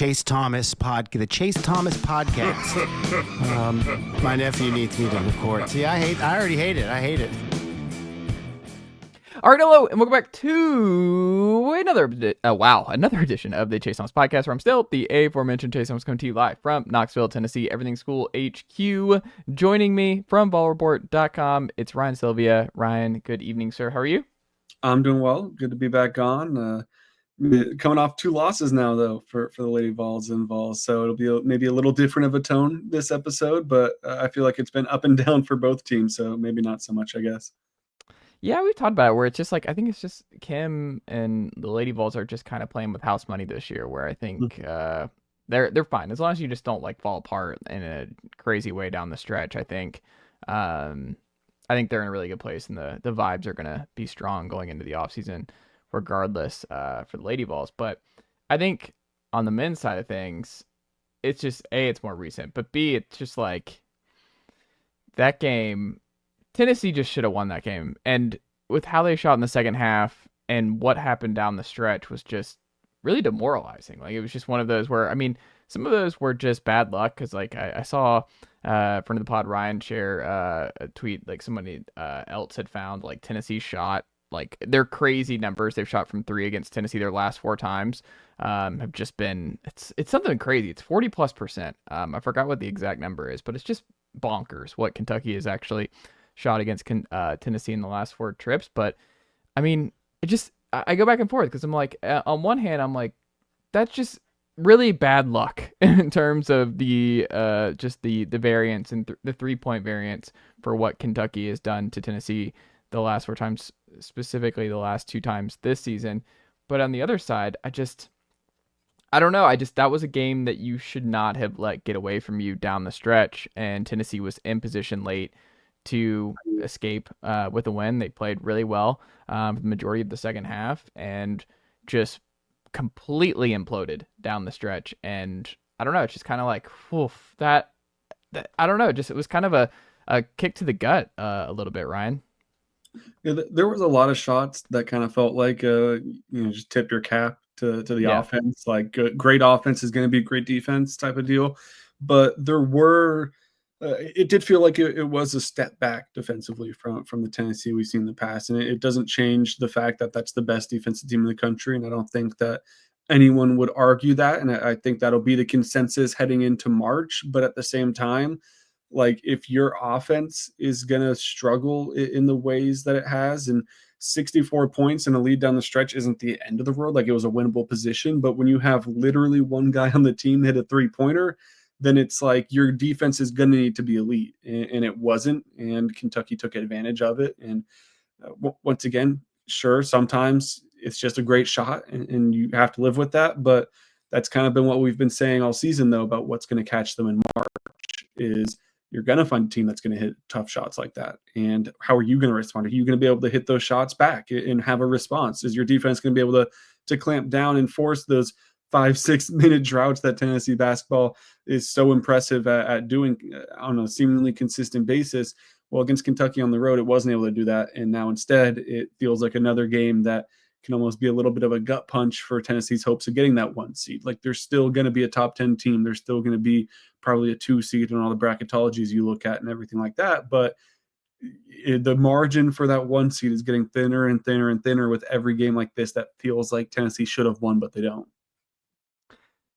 Chase Thomas podcast. My nephew needs me to record. See, I already hate it. I hate it. All right, hello, and welcome back to another edition of the Chase Thomas podcast, where I'm still the aforementioned Chase Thomas, coming to you live from Knoxville, Tennessee, Everything School HQ. Joining me from ballreport.com, it's Ryan Sylvia. Ryan, good evening, sir. How are you? I'm doing well. Good to be back on. Coming off 2 losses now, though, for the Lady Vols and Vols, so it'll be maybe a little different of a tone this episode, but I feel like it's been up and down for both teams, so maybe not so much, I guess. Yeah, we've talked about it, where it's just like, I think it's just Kim and the Lady Vols are just kind of playing with house money this year, where I think they're fine as long as you just don't like fall apart in a crazy way down the stretch. I think they're in a really good place, and the vibes are gonna be strong going into the offseason regardless for the Lady Vols. But I think on the men's side of things, it's just A, it's more recent, but B, it's just like that game. Tennessee just should have won that game. And with how they shot in the second half and what happened down the stretch was just really demoralizing. Like, it was just one of those where, I mean, some of those were just bad luck, because like I saw friend of the pod Ryan share a tweet, like somebody else had found like Tennessee shot, like their crazy numbers they've shot from 3 against Tennessee their last 4 times have just been, it's something crazy. It's 40+%. I forgot what the exact number is, but it's just bonkers what Kentucky is actually shot against Tennessee in the last 4 trips. But I mean, I go back and forth, because I'm like, on one hand, I'm like, that's just really bad luck in terms of the just the variance and the 3-point variance for what Kentucky has done to Tennessee the last 4 times, specifically the last 2 times this season. But on the other side, I don't know. That was a game that you should not have let get away from you down the stretch, and Tennessee was in position late to escape with a win. They played really well the majority of the second half, and just completely imploded down the stretch. And I don't know, it's just kind of like, oof, that I don't know, it was kind of a kick to the gut a little bit, Ryan. Yeah, there was a lot of shots that kind of felt like just tip your cap to the offense. Like, great offense is going to be great defense type of deal. But there were it did feel like it was a step back defensively from the Tennessee we've seen in the past. And it doesn't change the fact that that's the best defensive team in the country. And I don't think that anyone would argue that. And I think that'll be the consensus heading into March. But at the same time, like, if your offense is going to struggle in the ways that it has, and 64 points and a lead down the stretch isn't the end of the world. Like, it was a winnable position. But when you have literally one guy on the team hit a 3-pointer, then it's like your defense is going to need to be elite. And it wasn't. And Kentucky took advantage of it. And once again, sure, sometimes it's just a great shot, and you have to live with that. But that's kind of been what we've been saying all season, though, about what's going to catch them in March is you're going to find a team that's going to hit tough shots like that. And how are you going to respond? Are you going to be able to hit those shots back and have a response? Is your defense going to be able to clamp down and force those 5-6 minute droughts that Tennessee basketball is so impressive at doing on a seemingly consistent basis? Well, against Kentucky on the road, it wasn't able to do that. And now instead, it feels like another game that can almost be a little bit of a gut punch for Tennessee's hopes of getting that 1 seed. Like, they're still going to be a top 10 team. They're still going to be probably a 2 seed in all the bracketologies you look at and everything like that. But the margin for that 1 seed is getting thinner and thinner and thinner with every game like this that feels like Tennessee should have won, but they don't.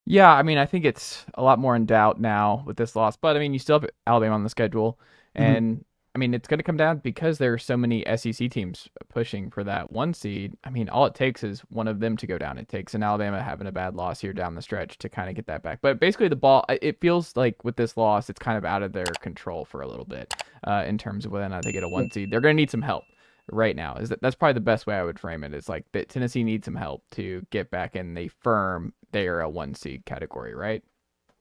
Yeah, I mean, I think it's a lot more in doubt now with this loss. But, I mean, you still have Alabama on the schedule. And, I mean, it's going to come down, because there are so many SEC teams pushing for that 1 seed. I mean, all it takes is one of them to go down. It takes an Alabama having a bad loss here down the stretch to kind of get that back. But basically, the ball, it feels like with this loss, it's kind of out of their control for a little bit in terms of whether or not they get a 1 seed. They're going to need some help right now. That's probably the best way I would frame it. It's like that Tennessee needs some help to get back in the firm they're a 1 seed category, right?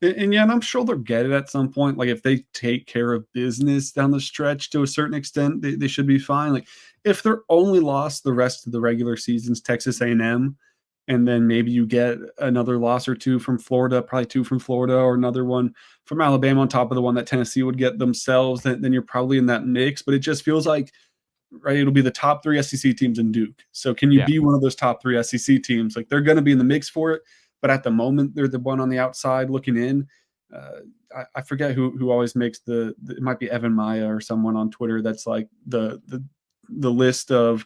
And yeah, and I'm sure they'll get it at some point. Like, if they take care of business down the stretch to a certain extent, they should be fine. Like, if they're only lost the rest of the regular season's Texas A&M, and then maybe you get another loss or 2 from Florida, probably 2 from Florida, or another one from Alabama on top of the one that Tennessee would get themselves, then you're probably in that mix. But it just feels like, right, it'll be the top 3 SEC teams in Duke. So can you be one of those top 3 SEC teams? Like, they're going to be in the mix for it. but at the moment they're the one on the outside looking in. I forget who always makes it might be Evan Maya or someone on Twitter that's like the list of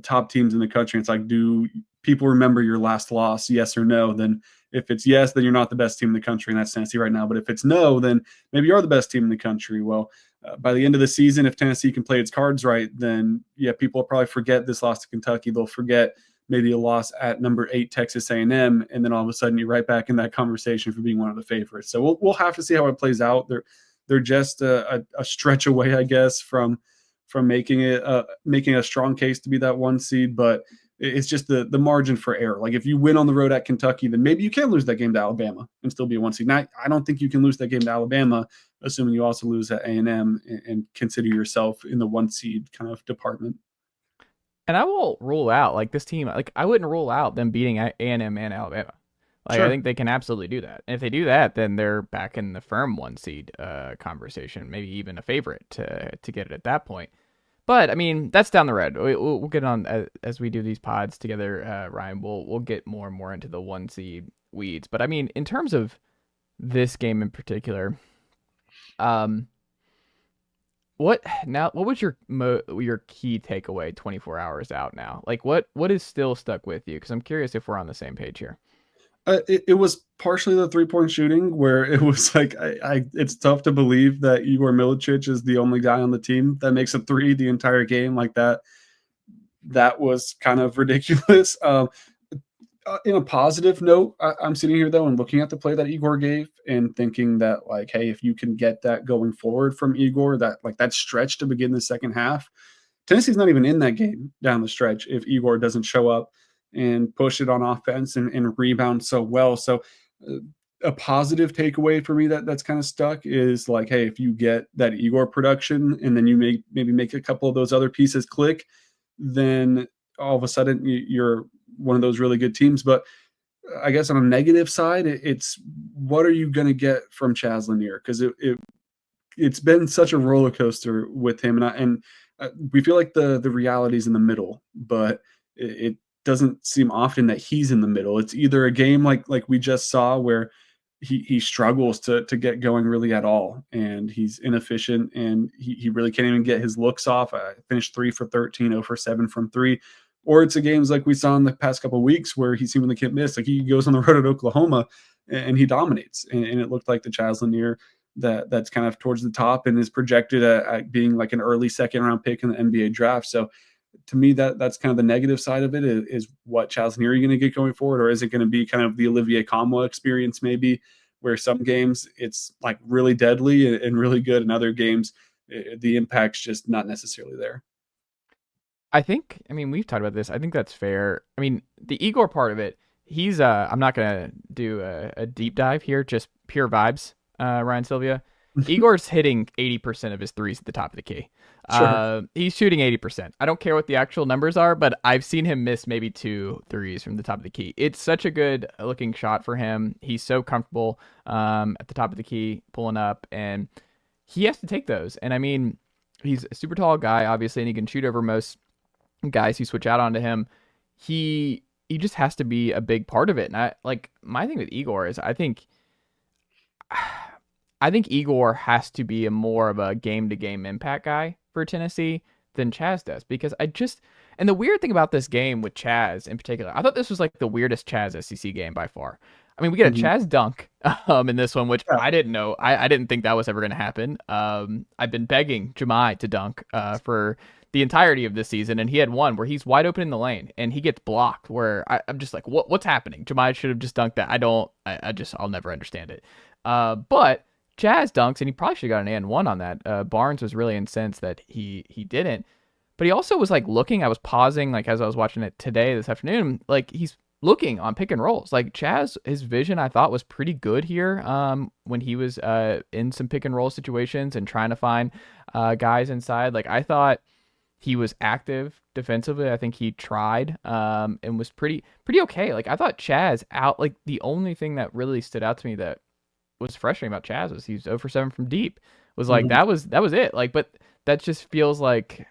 top teams in the country. It's like, do people remember your last loss? Yes or no? Then if it's yes, then you're not the best team in the country, and that's Tennessee right now. But if it's no, then maybe you are the best team in the country. Well, by the end of the season, if Tennessee can play its cards right, then yeah, people will probably forget this loss to Kentucky. They'll forget maybe a loss at number 8 Texas A&M, and then all of a sudden you're right back in that conversation for being one of the favorites. So we'll have to see how it plays out. They're just a stretch away, I guess, from making a strong case to be that 1 seed, but it's just the margin for error. Like if you win on the road at Kentucky, then maybe you can lose that game to Alabama and still be a 1 seed. Now, I don't think you can lose that game to Alabama, assuming you also lose at A&M and consider yourself in the 1 seed kind of department. And I will rule out like this team. Like I wouldn't rule out them beating A&M and Alabama. Like Sure. I think they can absolutely do that. And if they do that, then they're back in the firm 1 seed conversation, maybe even a favorite to get it at that point. But I mean, that's down the road. We'll get on as we do these pods together, Ryan. We'll get more and more into the 1 seed weeds. But I mean, in terms of this game in particular, what was your key takeaway 24 hours out now? Like what is still stuck with you? Because I'm curious if we're on the same page here. It was partially the 3-point shooting where it was like, it's tough to believe that Igor Milicic is the only guy on the team that makes a 3 the entire game like that. That was kind of ridiculous. In a positive note, I'm sitting here though and looking at the play that Igor gave and thinking that like, hey, if you can get that going forward from Igor, that stretch to begin the second half, Tennessee's not even in that game down the stretch if Igor doesn't show up and push it on offense and rebound so well. So a positive takeaway for me that's kind of stuck is like, hey, if you get that Igor production and then you maybe make a couple of those other pieces click, then all of a sudden you're one of those really good teams. But I guess on a negative side, it's what are you going to get from Chaz Lanier? Because it's been such a roller coaster with him, and we feel like the reality's in the middle, but it doesn't seem often that he's in the middle. It's either a game like we just saw where he struggles to get going really at all, and he's inefficient, and he really can't even get his looks off. Finished 3 for 13, 0 for 7 from 3. Or it's a games like we saw in the past couple of weeks where he seemingly can't miss. Like he goes on the road at Oklahoma and he dominates. And it looked like the Chaz Lanier that's kind of towards the top and is projected at being like an early second-round pick in the NBA draft. So to me, that's kind of the negative side of it is what Chaz Lanier are you going to get going forward? Or is it going to be kind of the Olivier Kamwa experience maybe where some games it's like really deadly and really good, and other games the impact's just not necessarily there. I mean, we've talked about this. I think that's fair. I mean, the Igor part of it, he's, I'm not going to do a deep dive here, just pure vibes, Ryan Sylvia. Igor's hitting 80% of his threes at the top of the key. Sure. He's shooting 80%. I don't care what the actual numbers are, but I've seen him miss maybe 2 threes from the top of the key. It's such a good looking shot for him. He's so comfortable at the top of the key, pulling up, and he has to take those. And I mean, he's a super tall guy, obviously, and he can shoot over most guys who switch out onto him. He just has to be a big part of it. And my thing with Igor is I think Igor has to be more of a game to game impact guy for Tennessee than Chaz does, because and the weird thing about this game with Chaz in particular, I thought this was like the weirdest Chaz SEC game by far. I mean, we get a Chaz dunk in this one, which I didn't know. I didn't think that was ever going to happen. I've been begging Jemai to dunk for the entirety of this season, and he had one where he's wide open in the lane and he gets blocked, where I'm just like, what's happening? Jemai should have just dunked that. I'll never understand it. But Chaz dunks, and he probably should have got an and one on that. Barnes was really incensed that he didn't, but he also was like looking. I was pausing like as I was watching it this afternoon, like he's looking on pick and rolls. Like Chaz, his vision I thought was pretty good here when he was in some pick and roll situations and trying to find guys inside. Like I thought he was active defensively. I think he tried and was pretty okay. Like I thought Chaz out. Like the only thing that really stood out to me that was frustrating about Chaz was he was 0 for 7 from deep. Was like that was it. Like, but that just feels like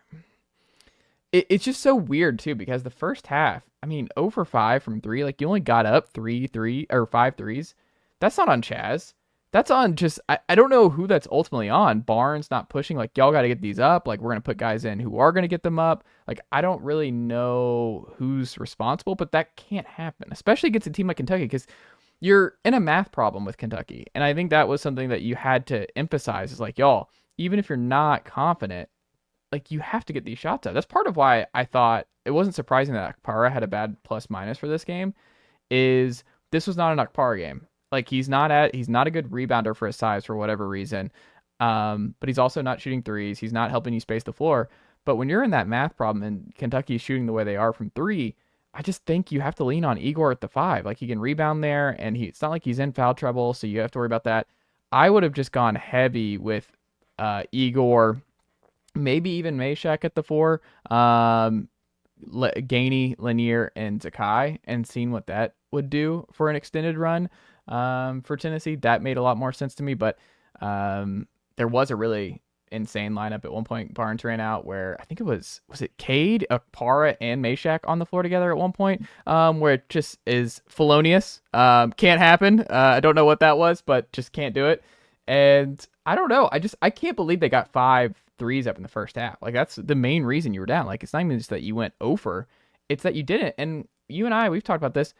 it's just so weird too, because the first half I mean, 0 for 5 from 3. Like, you only got up 5 threes. That's not on Chaz. That's on just, I don't know who that's ultimately on. Barnes not pushing, like, y'all got to get these up. Like, we're going to put guys in who are going to get them up. Like, I don't really know who's responsible, but that can't happen, especially against a team like Kentucky, because you're in a math problem with Kentucky. And I think that was something that you had to emphasize is like, y'all, even if you're not confident, like, you have to get these shots up. That's part of why I thought it wasn't surprising that Akpara had a bad plus minus for this game, is this was not an Akpara game. Like, he's not a good rebounder for his size for whatever reason. But he's also not shooting threes. He's not helping you space the floor. But when you're in that math problem and Kentucky's shooting the way they are from 3, I just think you have to lean on Igor at the 5. Like, he can rebound there, and it's not like he's in foul trouble, so you have to worry about that. I would have just gone heavy with Igor, maybe even Meshack at the 4, Gainey, Lanier, and Zakai, and seen what that would do for an extended run for Tennessee. That made a lot more sense to me, but there was a really insane lineup at one point. Barnes ran out where I think was it Cade, Akpara, and Meshack on the floor together at one point, where it just is felonious. Can't happen. I don't know what that was, but just can't do it. And I don't know. I can't believe they got 5 threes up in the first half. Like, that's the main reason you were down. Like, it's not even just that you went over, it's that you didn't. And you and I, we've talked about this.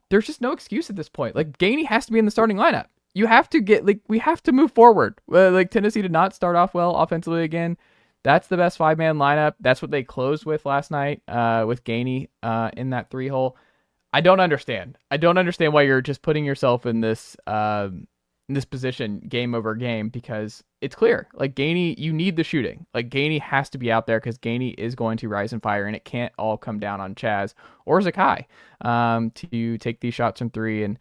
There's just no excuse at this point. Like, Gainey has to be in the starting lineup. You have to get, like, we have to move forward. Like, Tennessee did not start off well offensively again. That's the best 5-man lineup. That's what they closed with last night with Gainey in that 3-hole. I don't understand. I don't understand why you're just putting yourself in this position game over game, because it's clear. Like, Gainey, you need the shooting. Like, Gainey has to be out there because Gainey is going to rise and fire, and it can't all come down on Chaz or Zakai to take these shots from 3 and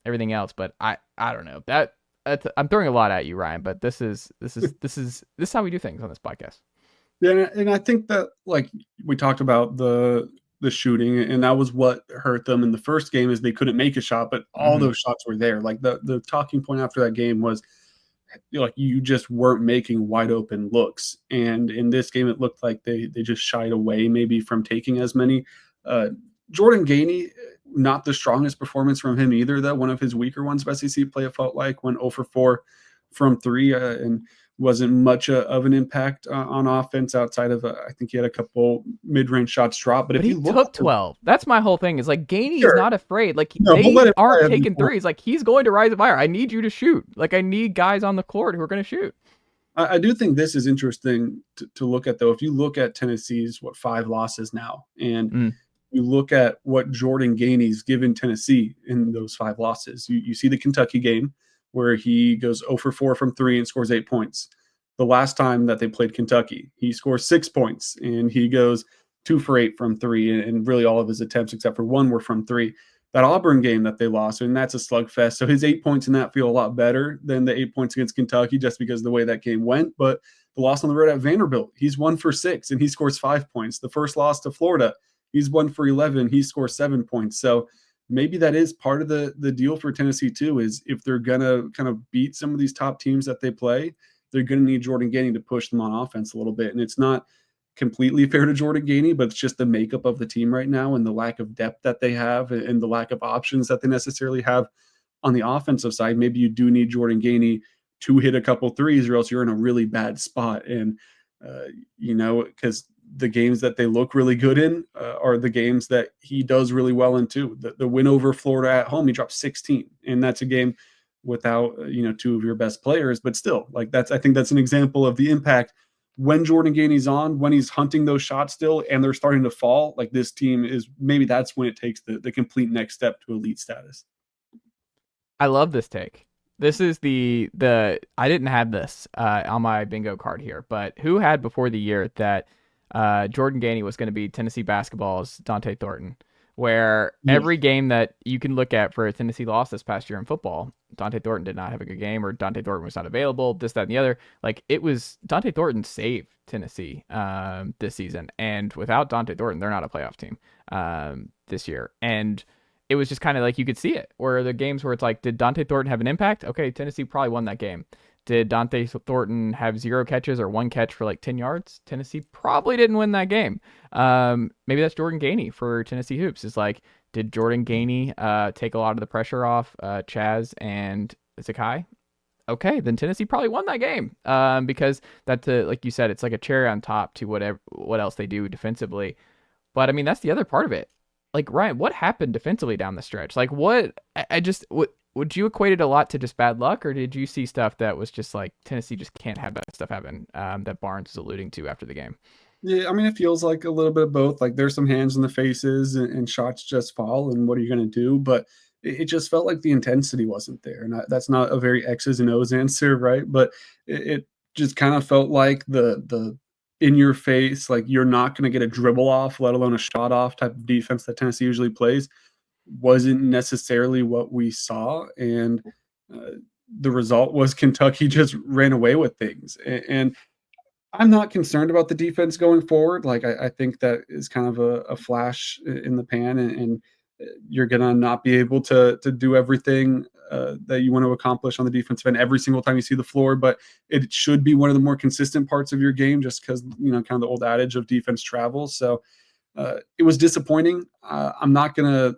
everything else. But I don't know. I'm throwing a lot at you, Ryan, but this is how we do things on this podcast. Yeah, and I think that, like, we talked about the shooting, and that was what hurt them in the first game, is they couldn't make a shot, but all those shots were there. Like, the talking point after that game was, like, you just weren't making wide open looks. And in this game, it looked like they just shied away maybe from taking as many. Jordan Gainey, not the strongest performance from him either, though. One of his weaker ones of SEC play, it felt like, went 0 for 4 from 3 and wasn't much of an impact on offense outside of, I think he had a couple mid-range shots drop. But if he you look took 12. That's my whole thing, is like, Gainey is not afraid. Like, No, they let him aren't play taking threes. Like, he's going to rise and fire. I need you to shoot. Like, I need guys on the court who are going to shoot. I do think this is interesting to look at, though. If you look at Tennessee's, 5 losses now, and you look at what Jordan Gainey's given Tennessee in those 5 losses, you see the Kentucky game where he goes 0 for 4 from 3 and scores 8 points. The last time that they played Kentucky, he scores 6 points and he goes 2 for 8 from 3, and really all of his attempts except for 1 were from 3. That Auburn game that they lost, and that's a slugfest. So his 8 points in that feel a lot better than the 8 points against Kentucky, just because of the way that game went. But the loss on the road at Vanderbilt, he's 1 for 6 and he scores 5 points. The first loss to Florida, he's 1 for 11. He scores 7 points. So maybe that is part of the deal for Tennessee too, is if they're going to kind of beat some of these top teams that they play, they're going to need Jordan Gainey to push them on offense a little bit. And it's not completely fair to Jordan Gainey, but it's just the makeup of the team right now and the lack of depth that they have and the lack of options that they necessarily have on the offensive side. Maybe you do need Jordan Gainey to hit a couple threes, or else you're in a really bad spot. And, because the games that they look really good in are the games that he does really well in too. The win over Florida at home, he dropped 16, and that's a game without 2 of your best players. But still, like, I think that's an example of the impact when Jordan Gainey's on, when he's hunting those shots still and they're starting to fall. Like, this team is, maybe that's when it takes the complete next step to elite status. I love this take. This is the I didn't have this on my bingo card here, but who had before the year that Jordan Gainey was going to be Tennessee basketball's Dante Thornton, where every game that you can look at for a Tennessee loss this past year in football, Dante Thornton did not have a good game, or Dante Thornton was not available, this, that, and the other. Like, it was Dante Thornton saved Tennessee this season, and without Dante Thornton, they're not a playoff team this year. And it was just kind of like, you could see it, where the games where it's like, did Dante Thornton have an impact? Okay, Tennessee probably won that game. Did Dante Thornton have 0 catches or 1 catch for like 10 yards? Tennessee probably didn't win that game. Maybe that's Jordan Gainey for Tennessee Hoops. It's like, did Jordan Gainey take a lot of the pressure off Chaz and Zakai? Okay, then Tennessee probably won that game because that's like you said, it's like a cherry on top to what else they do defensively. But I mean, that's the other part of it. Like, Ryan, what happened defensively down the stretch? Like, would you equate it a lot to just bad luck, or did you see stuff that was just like Tennessee just can't have that stuff happen that Barnes was alluding to after the game? Yeah, I mean, it feels like a little bit of both. Like there's some hands in the faces and shots just fall, and what are you going to do? But it just felt like the intensity wasn't there. And that's not a very X's and O's answer, right? But it just kind of felt like the in your face, like you're not going to get a dribble off, let alone a shot off type of defense that Tennessee usually plays, wasn't necessarily what we saw. And the result was Kentucky just ran away with things. And I'm not concerned about the defense going forward. Like I think that is kind of a flash in the pan, and you're gonna not be able to do everything that you want to accomplish on the defensive end every single time you see the floor. But it should be one of the more consistent parts of your game, just because kind of the old adage of defense travels. So it was disappointing. I'm not gonna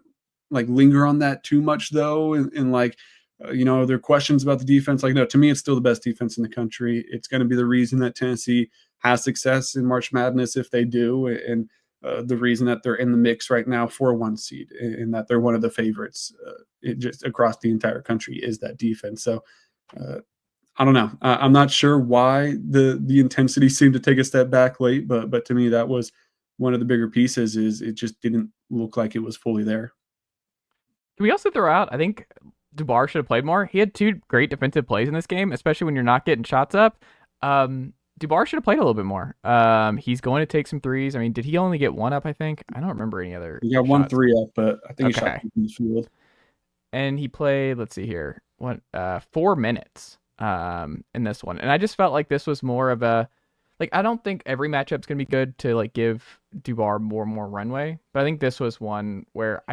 like linger on that too much though, and like. There are questions about the defense. Like, no, to me, it's still the best defense in the country. It's going to be the reason that Tennessee has success in March Madness if they do, and the reason that they're in the mix right now for a 1 seed, and that they're one of the favorites just across the entire country is that defense. So I don't know. I'm not sure why the intensity seemed to take a step back late, but to me, that was one of the bigger pieces. Is it just didn't look like it was fully there. Can we also throw out, I think Dubar should have played more. He had 2 great defensive plays in this game, especially when you're not getting shots up. Dubar should have played a little bit more. He's going to take some threes. I mean, did he only get 1 up, I think? I don't remember any other He got 1 3 up, but I think he shot from the field. And he played, let's see here, 4 minutes in this one. And I just felt like this was more of a, like, I don't think every matchup's going to be good to, like, give Dubar more and more runway. But I think this was one where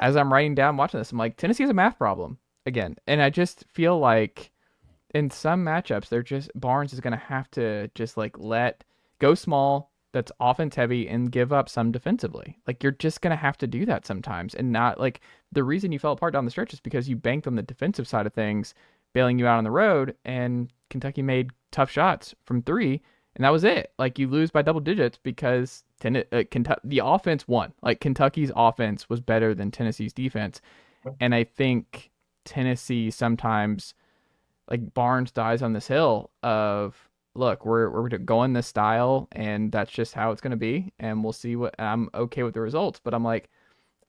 as I'm writing down, watching this, I'm like, Tennessee has a math problem again. And I just feel like in some matchups, Barnes is going to have to just like go small, that's offense heavy, and give up some defensively. Like, you're just going to have to do that sometimes. And not like the reason you fell apart down the stretch is because you banked on the defensive side of things, bailing you out on the road, and Kentucky made tough shots from 3. And that was it. Like, you lose by double digits because the offense won. Like, Kentucky's offense was better than Tennessee's defense. And I think Tennessee sometimes, like, Barnes dies on this hill of, look, we're going this style, and that's just how it's going to be. And we'll see I'm okay with the results. But I'm like,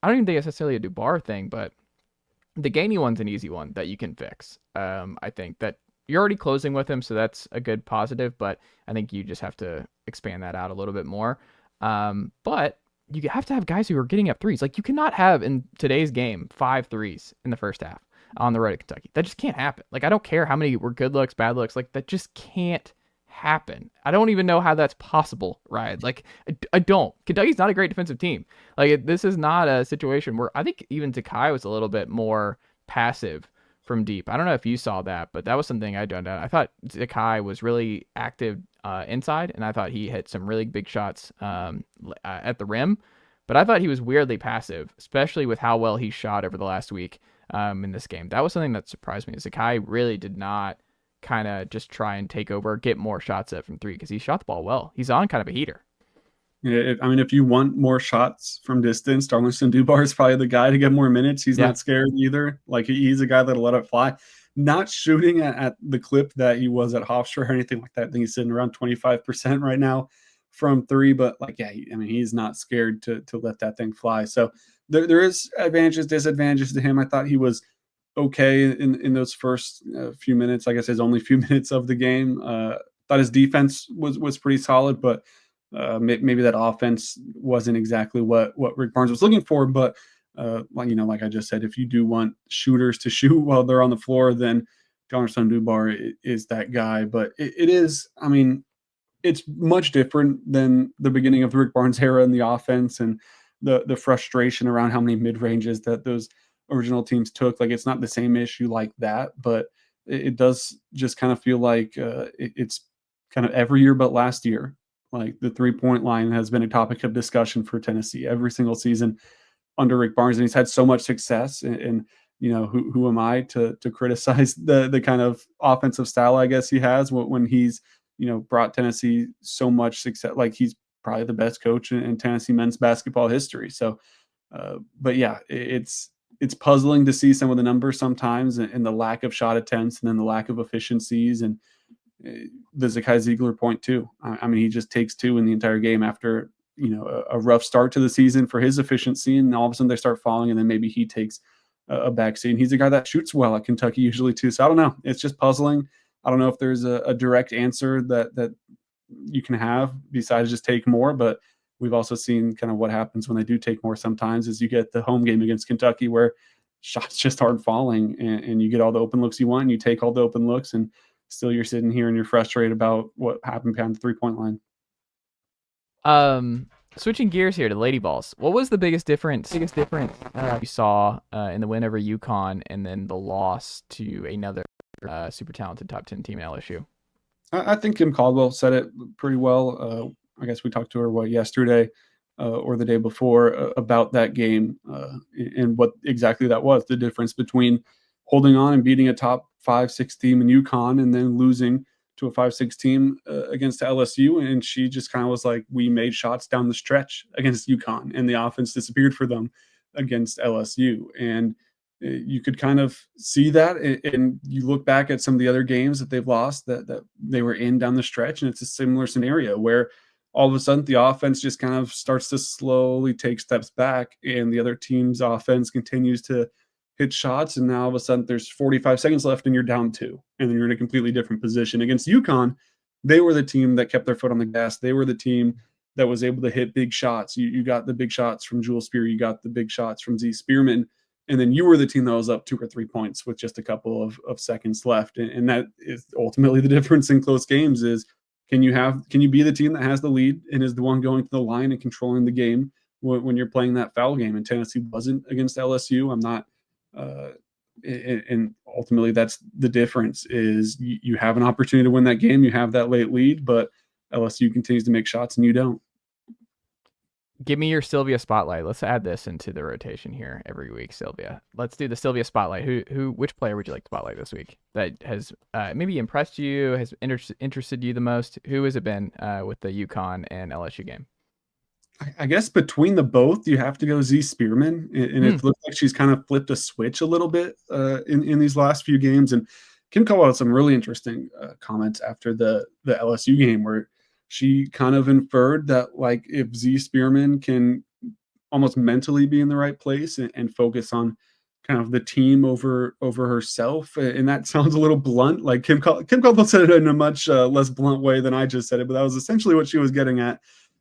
I don't even think it's necessarily a Dubar thing, but the Gainey one's an easy one that you can fix. I think that you're already closing with him, so that's a good positive, but I think you just have to expand that out a little bit more. But you have to have guys who are getting up threes. Like, you cannot have in today's game 5 threes in the first half on the road at Kentucky. That just can't happen. Like, I don't care how many were good looks, bad looks. Like, that just can't happen. I don't even know how that's possible, right? Like, I don't. Kentucky's not a great defensive team. Like, this is not a situation where I think even Zakai was a little bit more passive from deep. I don't know if you saw that, but that was something I done. I thought Zakai was really active inside, and I thought he hit some really big shots at the rim. But I thought he was weirdly passive, especially with how well he shot over the last week in this game. That was something that surprised me. Zakai really did not kind of just try and take over, get more shots up from 3, because he shot the ball well. He's on kind of a heater. Yeah, I mean, if you want more shots from distance, Darlington Dubar is probably the guy to get more minutes. He's not scared either. Like, he's a guy that'll let it fly. Not shooting at the clip that he was at Hofstra or anything like that. I think he's sitting around 25% right now from 3. But, like, yeah, I mean, he's not scared to let that thing fly. So there is advantages, disadvantages to him. I thought he was okay in those first few minutes. Like I said, only few minutes of the game. Thought his defense was pretty solid, but maybe that offense wasn't exactly what Rick Barnes was looking for. But like I just said, if you do want shooters to shoot while they're on the floor, then Jonathan Dubar is that guy. But it is, I mean, it's much different than the beginning of the Rick Barnes era in the offense, and the frustration around how many mid ranges that those original teams took. Like, it's not the same issue like that, but it does just kind of feel like it's kind of every year but last year. Like the 3-point line has been a topic of discussion for Tennessee every single season under Rick Barnes, and he's had so much success. And who am I to criticize the kind of offensive style I guess he has when he's brought Tennessee so much success. Like he's probably the best coach in Tennessee men's basketball history. So, but yeah, it's puzzling to see some of the numbers sometimes, and the lack of shot attempts, and then the lack of efficiencies. And the Zakai Ziegler point too. I mean, he just takes 2 in the entire game after a rough start to the season for his efficiency, and all of a sudden they start falling, and then maybe he takes a backseat. And he's a guy that shoots well at Kentucky usually too. So I don't know. It's just puzzling. I don't know if there's a direct answer that you can have besides just take more, but we've also seen kind of what happens when they do take more sometimes is you get the home game against Kentucky where shots just aren't falling, and you get all the open looks you want, and you take all the open looks, and still you're sitting here and you're frustrated about what happened behind the 3-point line. Switching gears here to Lady Vols. What was the biggest difference you saw in the win over UConn and then the loss to another super talented top 10 team in LSU? I think Kim Caldwell said it pretty well. I guess we talked to her yesterday or the day before about that game and what exactly that was, the difference between holding on and beating a top 5-6 team in UConn and then losing to a 5-6 team against LSU. And she just kind of was like, we made shots down the stretch against UConn, and the offense disappeared for them against LSU. And you could kind of see that, and you look back at some of the other games that they've lost that they were in down the stretch, and it's a similar scenario where all of a sudden the offense just kind of starts to slowly take steps back, and the other team's offense continues to hit shots, and now all of a sudden there's 45 seconds left and you're down 2, and then you're in a completely different position. Against UConn, they were the team that kept their foot on the gas. They were the team that was able to hit big shots. You got the big shots from Jewel Spear, you got the big shots from Zee Spearman, and then you were the team that was up 2 or 3 points with just a couple of seconds left. And that is ultimately the difference in close games is can you be the team that has the lead and is the one going to the line and controlling the game when you're playing that foul game? And Tennessee wasn't against LSU. I'm not and ultimately that's the difference is you have an opportunity to win that game. You have that late lead, but LSU continues to make shots and you don't. Give me your Sylvia spotlight. Let's add this into the rotation here every week, Sylvia. Let's do the Sylvia spotlight. Which player would you like to spotlight this week that has maybe impressed you, has interested you the most? Who has it been with the UConn and LSU game? I guess between the both, you have to go Zee Spearman, and it looks like she's kind of flipped a switch a little bit in these last few games. And Kim Caldwell had some really interesting comments after the LSU game where she kind of inferred that like if Zee Spearman can almost mentally be in the right place and focus on kind of the team over herself, and that sounds a little blunt. Like Kim Caldwell said it in a much less blunt way than I just said it, but that was essentially what she was getting at.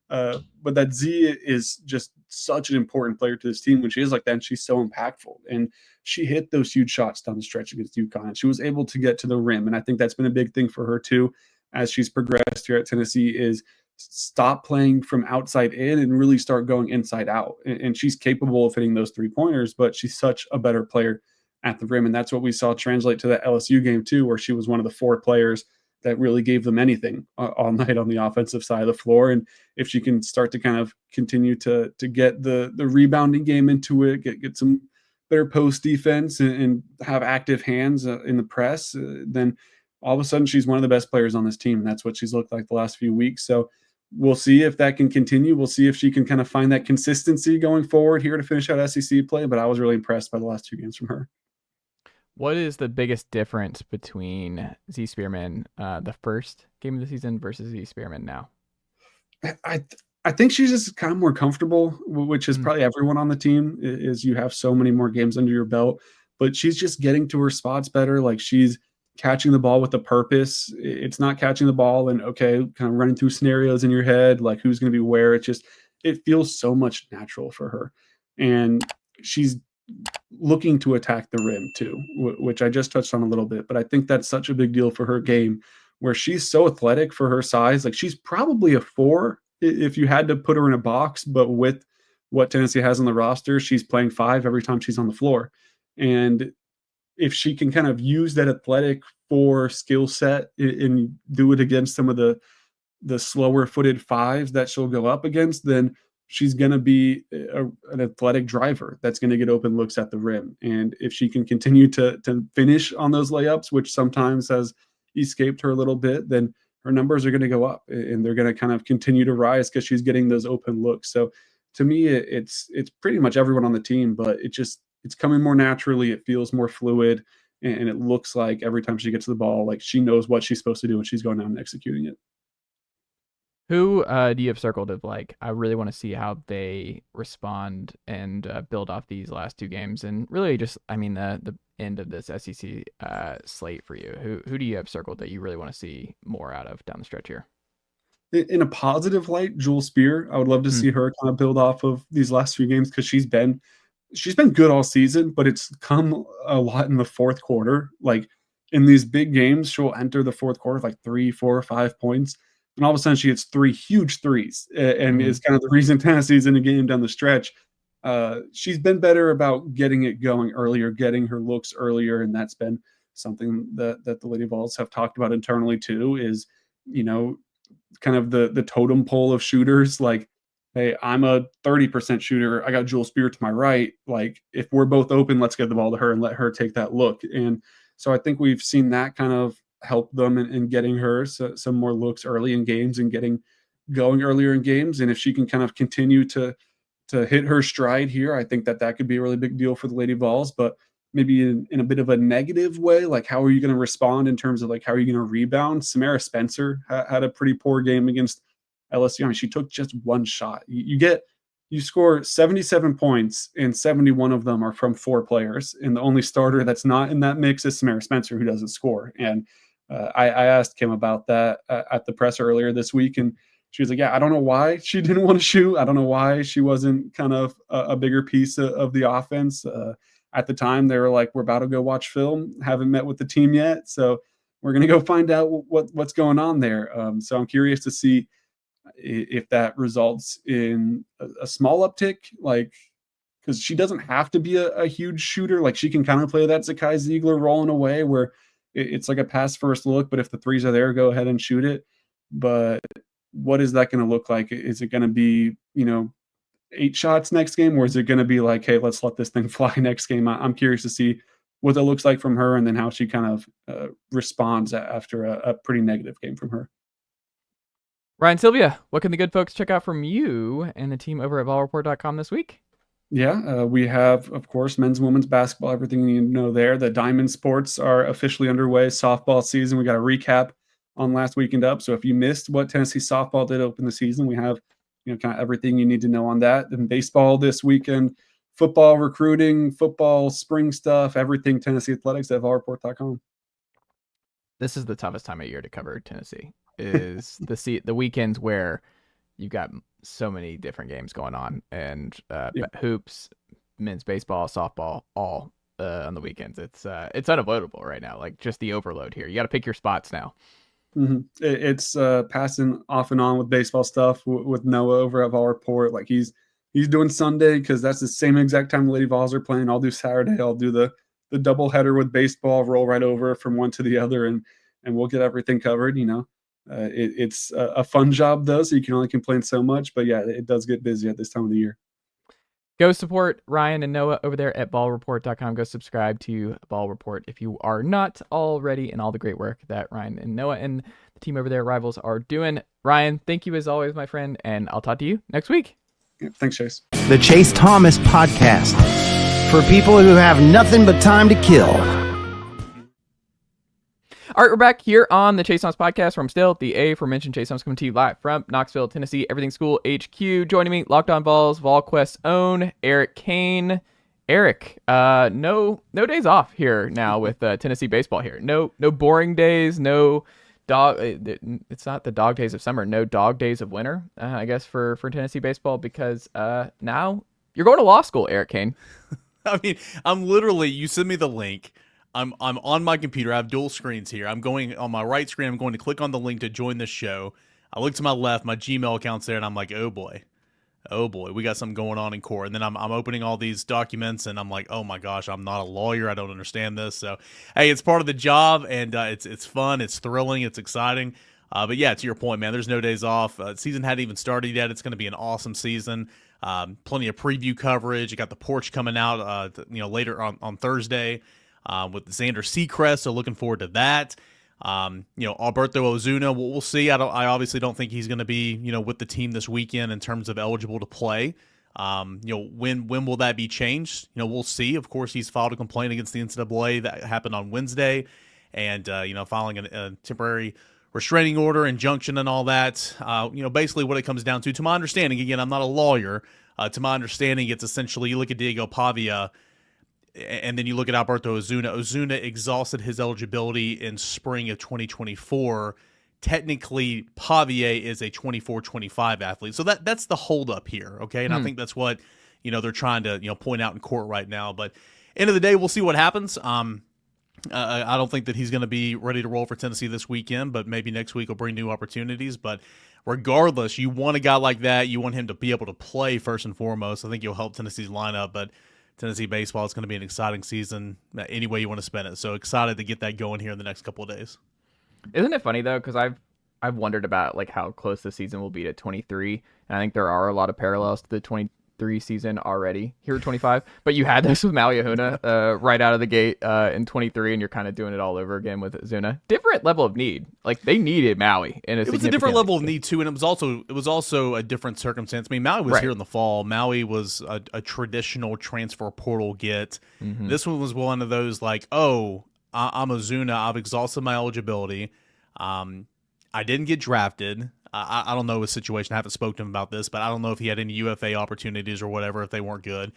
But that Z is just such an important player to this team when she is like that, and she's so impactful. And she hit those huge shots down the stretch against UConn, and she was able to get to the rim. And I think that's been a big thing for her too, as she's progressed here at Tennessee, is stop playing from outside in and really start going inside out. And she's capable of hitting those 3-pointers, but she's such a better player at the rim. And that's what we saw translate to that LSU game too, where she was one of the 4 players that really gave them anything all night on the offensive side of the floor. And if she can start to kind of continue to get the rebounding game into it, get some better post defense and have active hands in the press, then all of a sudden she's one of the best players on this team. And that's what she's looked like the last few weeks. So we'll see if that can continue. We'll see if she can kind of find that consistency going forward here to finish out SEC play. But I was really impressed by the last 2 games from her. What is the biggest difference between Zee Spearman the first game of the season versus Zee Spearman now? I think she's just kind of more comfortable, which is probably everyone on the team, is you have so many more games under your belt, but she's just getting to her spots better. Like she's catching the ball with a purpose. It's not catching the ball and kind of running through scenarios in your head, like who's going to be where. It feels so much natural for her. And she's looking to attack the rim too, which I just touched on a little bit, but I think that's such a big deal for her game where she's so athletic for her size. Like she's probably a 4 if you had to put her in a box, but with what Tennessee has on the roster, she's playing 5 every time she's on the floor. And if she can kind of use that athletic four skill set and do it against some of the slower footed fives that she'll go up against, then she's going to be an athletic driver that's going to get open looks at the rim. And if she can continue to finish on those layups, which sometimes has escaped her a little bit, then her numbers are going to go up and they're going to kind of continue to rise because she's getting those open looks. So to me, it's pretty much everyone on the team, but it's coming more naturally. It feels more fluid, and it looks like every time she gets the ball, like she knows what she's supposed to do and she's going out and executing it. Who do you have circled of like, I really want to see how they respond and build off these last two games, and really just, I mean, the end of this SEC slate for you? Who do you have circled that you really want to see more out of down the stretch here? In a positive light, Jewel Spear. I would love to see her kind of build off of these last few games because she's been good all season, but it's come a lot in the fourth quarter. Like in these big games, she'll enter the fourth quarter with like 3, 4, 5 points, and all of a sudden she hits 3 huge threes, and is kind of the reason Tennessee's in the game down the stretch. She's been better about getting it going earlier, getting her looks earlier, and that's been something that the Lady Vols have talked about internally too. Is kind of the totem pole of shooters. Like, hey, I'm a 30% shooter. I got Jewel Spear to my right. Like, if we're both open, let's get the ball to her and let her take that look. And so I think we've seen that kind of help them in getting her some more looks early in games and getting going earlier in games. And if she can kind of continue to hit her stride here, I think that could be a really big deal for the Lady Vols. But maybe in a bit of a negative way, like how are you going to respond in terms of like how are you going to rebound? Samara Spencer had a pretty poor game against LSU. I mean, she took just one shot. You score 77 points and 71 of them are from 4 players, and the only starter that's not in that mix is Samara Spencer, who doesn't score. And I asked Kim about that at the press earlier this week, and she was like, yeah, I don't know why she didn't want to shoot. I don't know why she wasn't kind of a bigger piece of the offense. At the time, they were like, we're about to go watch film, haven't met with the team yet, so we're going to go find out what's going on there. So I'm curious to see if that results in a small uptick, like, because she doesn't have to be a huge shooter. Like, she can kind of play that Zakai Ziegler role in a way where it's like a pass first look, but if the threes are there, go ahead and shoot it. But what is that going to look like? Is it going to be, 8 shots next game, or is it going to be like, hey, let's let this thing fly next game? I'm curious to see what that looks like from her, and then how she kind of responds after a pretty negative game from her. Ryan, Sylvia, what can the good folks check out from you and the team over at volreport.com this week? Yeah, we have, of course, men's and women's basketball, everything you need to know there. The Diamond Sports are officially underway. Softball season, we got a recap on last weekend up. So if you missed what Tennessee softball did open the season, we have kind of everything you need to know on that. And baseball this weekend, football recruiting, football spring stuff, everything Tennessee athletics at volreport.com. This is the toughest time of year to cover Tennessee. Is the weekends where you've got so many different games going on, and hoops, men's baseball, softball, all on the weekends. It's unavoidable right now. Like, just the overload here. You got to pick your spots now. Mm-hmm. It's passing off and on with baseball stuff with Noah over at Vol Report. Like, he's doing Sunday because that's the same exact time the Lady Vols are playing. I'll do Saturday. I'll do the double header with baseball, roll right over from one to the other, and we'll get everything covered. It's a fun job though, so you can only complain so much. But yeah, it does get busy at this time of the year. Go support Ryan and Noah over there at ballreport.com. Go subscribe to Ball Report if you are not already, and all the great work that Ryan and Noah and the team over there at Rivals are doing. Ryan, thank you as always, my friend, and I'll talk to you next week. Yeah, thanks, Chase. The Chase Thomas Podcast, for people who have nothing but time to kill. All right, we're back here on the Chase Thomas Podcast from still the aforementioned Chase Thomas, coming to you live from Knoxville, Tennessee, Everything School HQ. Joining me, Locked On Vols, Volquest own Eric Cain. Eric, no days off here now with Tennessee baseball here. No boring days, no dog. It's not the dog days of summer. No dog days of winter, I guess, for Tennessee baseball, because now you're going to law school, Eric Cain. I mean, I'm literally, you send me the link. I'm on my computer. I have dual screens here. I'm going on my right screen. I'm going to click on the link to join the show. I look to my left, my Gmail account's there, and I'm like, oh boy. oh boy, we got something going on in court. And then I'm opening all these documents and I'm like, oh my gosh, I'm not a lawyer. I don't understand this. So, hey, it's part of the job, and it's fun. It's thrilling. It's exciting. But yeah, to your point, man, there's no days off. Season hadn't even started yet. It's going to be an awesome season. Plenty of preview coverage. You got the porch coming out, later on Thursday with Xander Seacrest. So looking forward to that. Alberto Ozuna, we'll see. I obviously don't think he's going to be, with the team this weekend in terms of eligible to play. When will that be changed? We'll see. Of course, he's filed a complaint against the NCAA that happened on Wednesday, and filing a temporary restraining order, injunction, and all that. Basically what it comes down to my understanding, again, I'm not a lawyer. To my understanding, it's essentially you look at Diego Pavia, and then you look at Alberto Ozuna. Ozuna exhausted his eligibility in spring of 2024. Technically, Pavia is a 24-25 athlete. So that's the holdup here, okay? And I think that's what, they're trying to, point out in court right now. But end of the day, we'll see what happens. I don't think that he's going to be ready to roll for Tennessee this weekend, but maybe next week will bring new opportunities. But regardless, you want a guy like that. You want him to be able to play first and foremost. I think you'll help Tennessee's lineup, but Tennessee baseball is going to be an exciting season any way you want to spend it. So excited to get that going here in the next couple of days. Isn't it funny though? Because I've wondered about like how close the season will be to 23, and I think there are a lot of parallels to the 23 season already here at 25. But you had this with Maui Ahuna right out of the gate in 23, and you're kind of doing it all over again with Zuna. Different level of need. Like they needed Maui, and it was a different level of need too, and it was also a different circumstance. I mean, Maui was here in the fall. Maui was a traditional transfer portal get. Mm-hmm. This one was one of those like, oh, I'm Ozuna. I've exhausted my eligibility. I didn't get drafted. I don't know his situation. I haven't spoken to him about this, but I don't know if he had any UFA opportunities or whatever if they weren't good.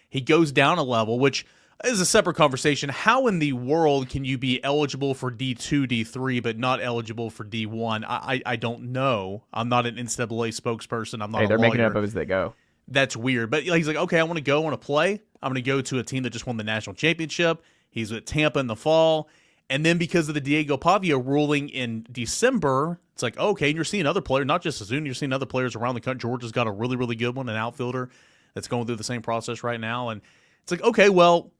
He goes down a level, which is a separate conversation. How in the world can you be eligible for D2, D3, but not eligible for D1? I don't know. I'm not an NCAA spokesperson. I'm not a lawyer. They're making it up as they go. That's weird. But he's like, okay, I want to play. I'm going to go to a team that just won the national championship. He's with Tampa in the fall. And then because of the Diego Pavia ruling in December, it's like, okay, and you're seeing other players, not just Ozuna, you're seeing other players around the country. Georgia's got a really, really good one, an outfielder that's going through the same process right now. And it's like, okay, well,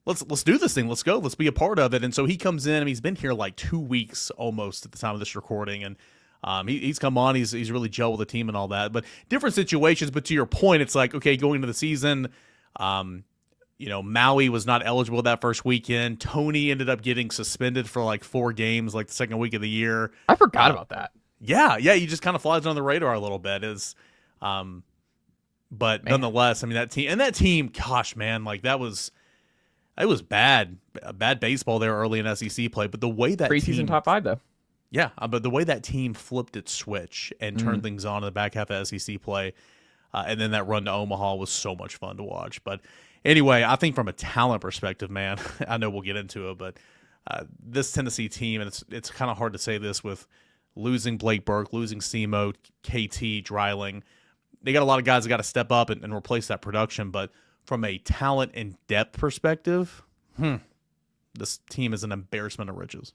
let's do this thing. Let's go. Let's be a part of it. And so he comes in, and he's been here like 2 weeks almost at the time of this recording. And he's come on. He's really gelled with the team and all that. But different situations. But to your point, it's like, okay, going into the season, Maui was not eligible that first weekend. Tony ended up getting suspended for like 4 games, like the second week of the year. I forgot about that. Yeah, he just kind of flies on the radar a little bit. But nonetheless, I mean that team, gosh, man, like it was bad baseball there early in SEC play. But the way that preseason top 5 though. Yeah, but the way that team flipped its switch and turned things on in the back half of SEC play, and then that run to Omaha was so much fun to watch. But anyway, I think from a talent perspective, man, I know we'll get into it, but this Tennessee team, and it's kind of hard to say this with losing Blake Burke, losing Semo, KT, Dreiling. They got a lot of guys that got to step up and replace that production, but from a talent and depth perspective, this team is an embarrassment of riches.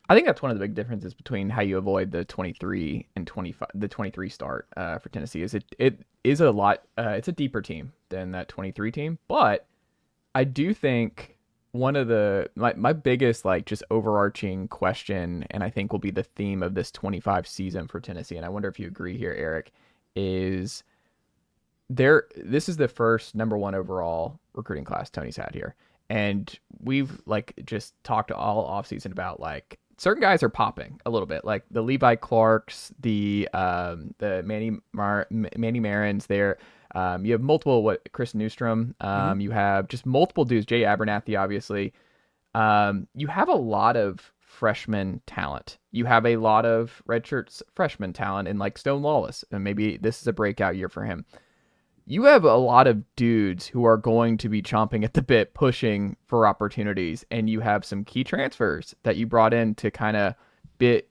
I think that's one of the big differences between how you avoid the 23 and 25, the 23 start for Tennessee. Is it is a lot. It's a deeper team than that 23 team, but I do think one of my biggest like just overarching question, and I think will be the theme of this 25 season for Tennessee, and I wonder if you agree here, Eric, is this is the first number 1 overall recruiting class Tony's had here, and we've like just talked all offseason about like certain guys are popping a little bit, like the Levi Clarks, the Manny Marins there. You have multiple, Chris Newstrom. You have just multiple dudes, Jay Abernathy, obviously. You have a lot of freshman talent. You have a lot of redshirt freshman talent in like Stone Lawless, and maybe this is a breakout year for him. You have a lot of dudes who are going to be chomping at the bit, pushing for opportunities, and you have some key transfers that you brought in to kind of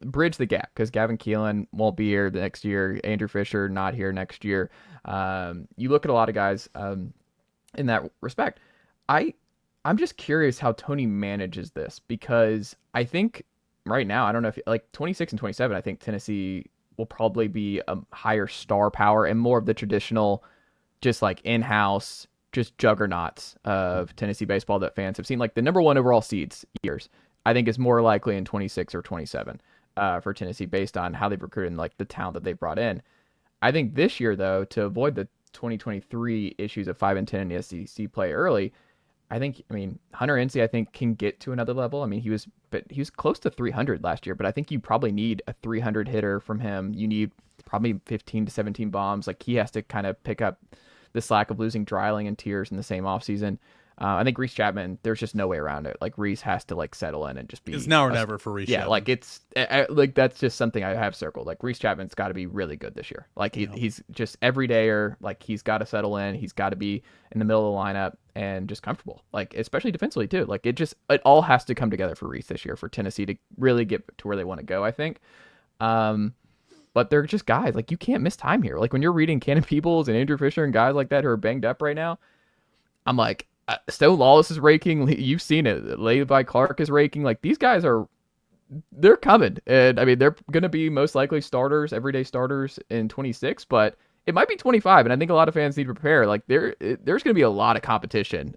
bridge the gap, because Gavin Keelan won't be here the next year. Andrew Fisher not here next year. You look at a lot of guys in that respect. I'm just curious how Tony manages this, because I think right now, I don't know if like 26 and 27, I think Tennessee will probably be a higher star power and more of the traditional, just like in-house, just juggernauts of Tennessee baseball that fans have seen. Like the number one overall seeds years, I think is more likely in 26 or 27 for Tennessee based on how they've recruited and like the talent that they've brought in. I think this year, though, to avoid the 2023 issues of 5-10 in the SEC play early, I mean, Hunter Ensley, I think, can get to another level. I mean, he was close to 300 last year, but I think you probably need a 300 hitter from him. You need probably 15 to 17 bombs. Like he has to kind of pick up the slack of losing Dreiling and Tiers in the same offseason. I think Reese Chapman, there's just no way around it. Like Reese has to like settle in and just be. It's now or never for Reese. Yeah, Chapman. like it's like that's just something I have circled. Like Reese Chapman's got to be really good this year. Like he's just everydayer. Like he's got to settle in. He's got to be in the middle of the lineup and just comfortable. Like especially defensively too. Like it all has to come together for Reese this year for Tennessee to really get to where they want to go. I think. But they're just guys like you can't miss time here. Like when you're reading Cannon Peebles and Andrew Fisher and guys like that who are banged up right now, I'm like. Stone Lawless is raking. You've seen it. Levi Clark is raking. Like these guys they're coming. And I mean, they're going to be most likely starters, everyday starters in 26, but it might be 25. And I think a lot of fans need to prepare. Like there's going to be a lot of competition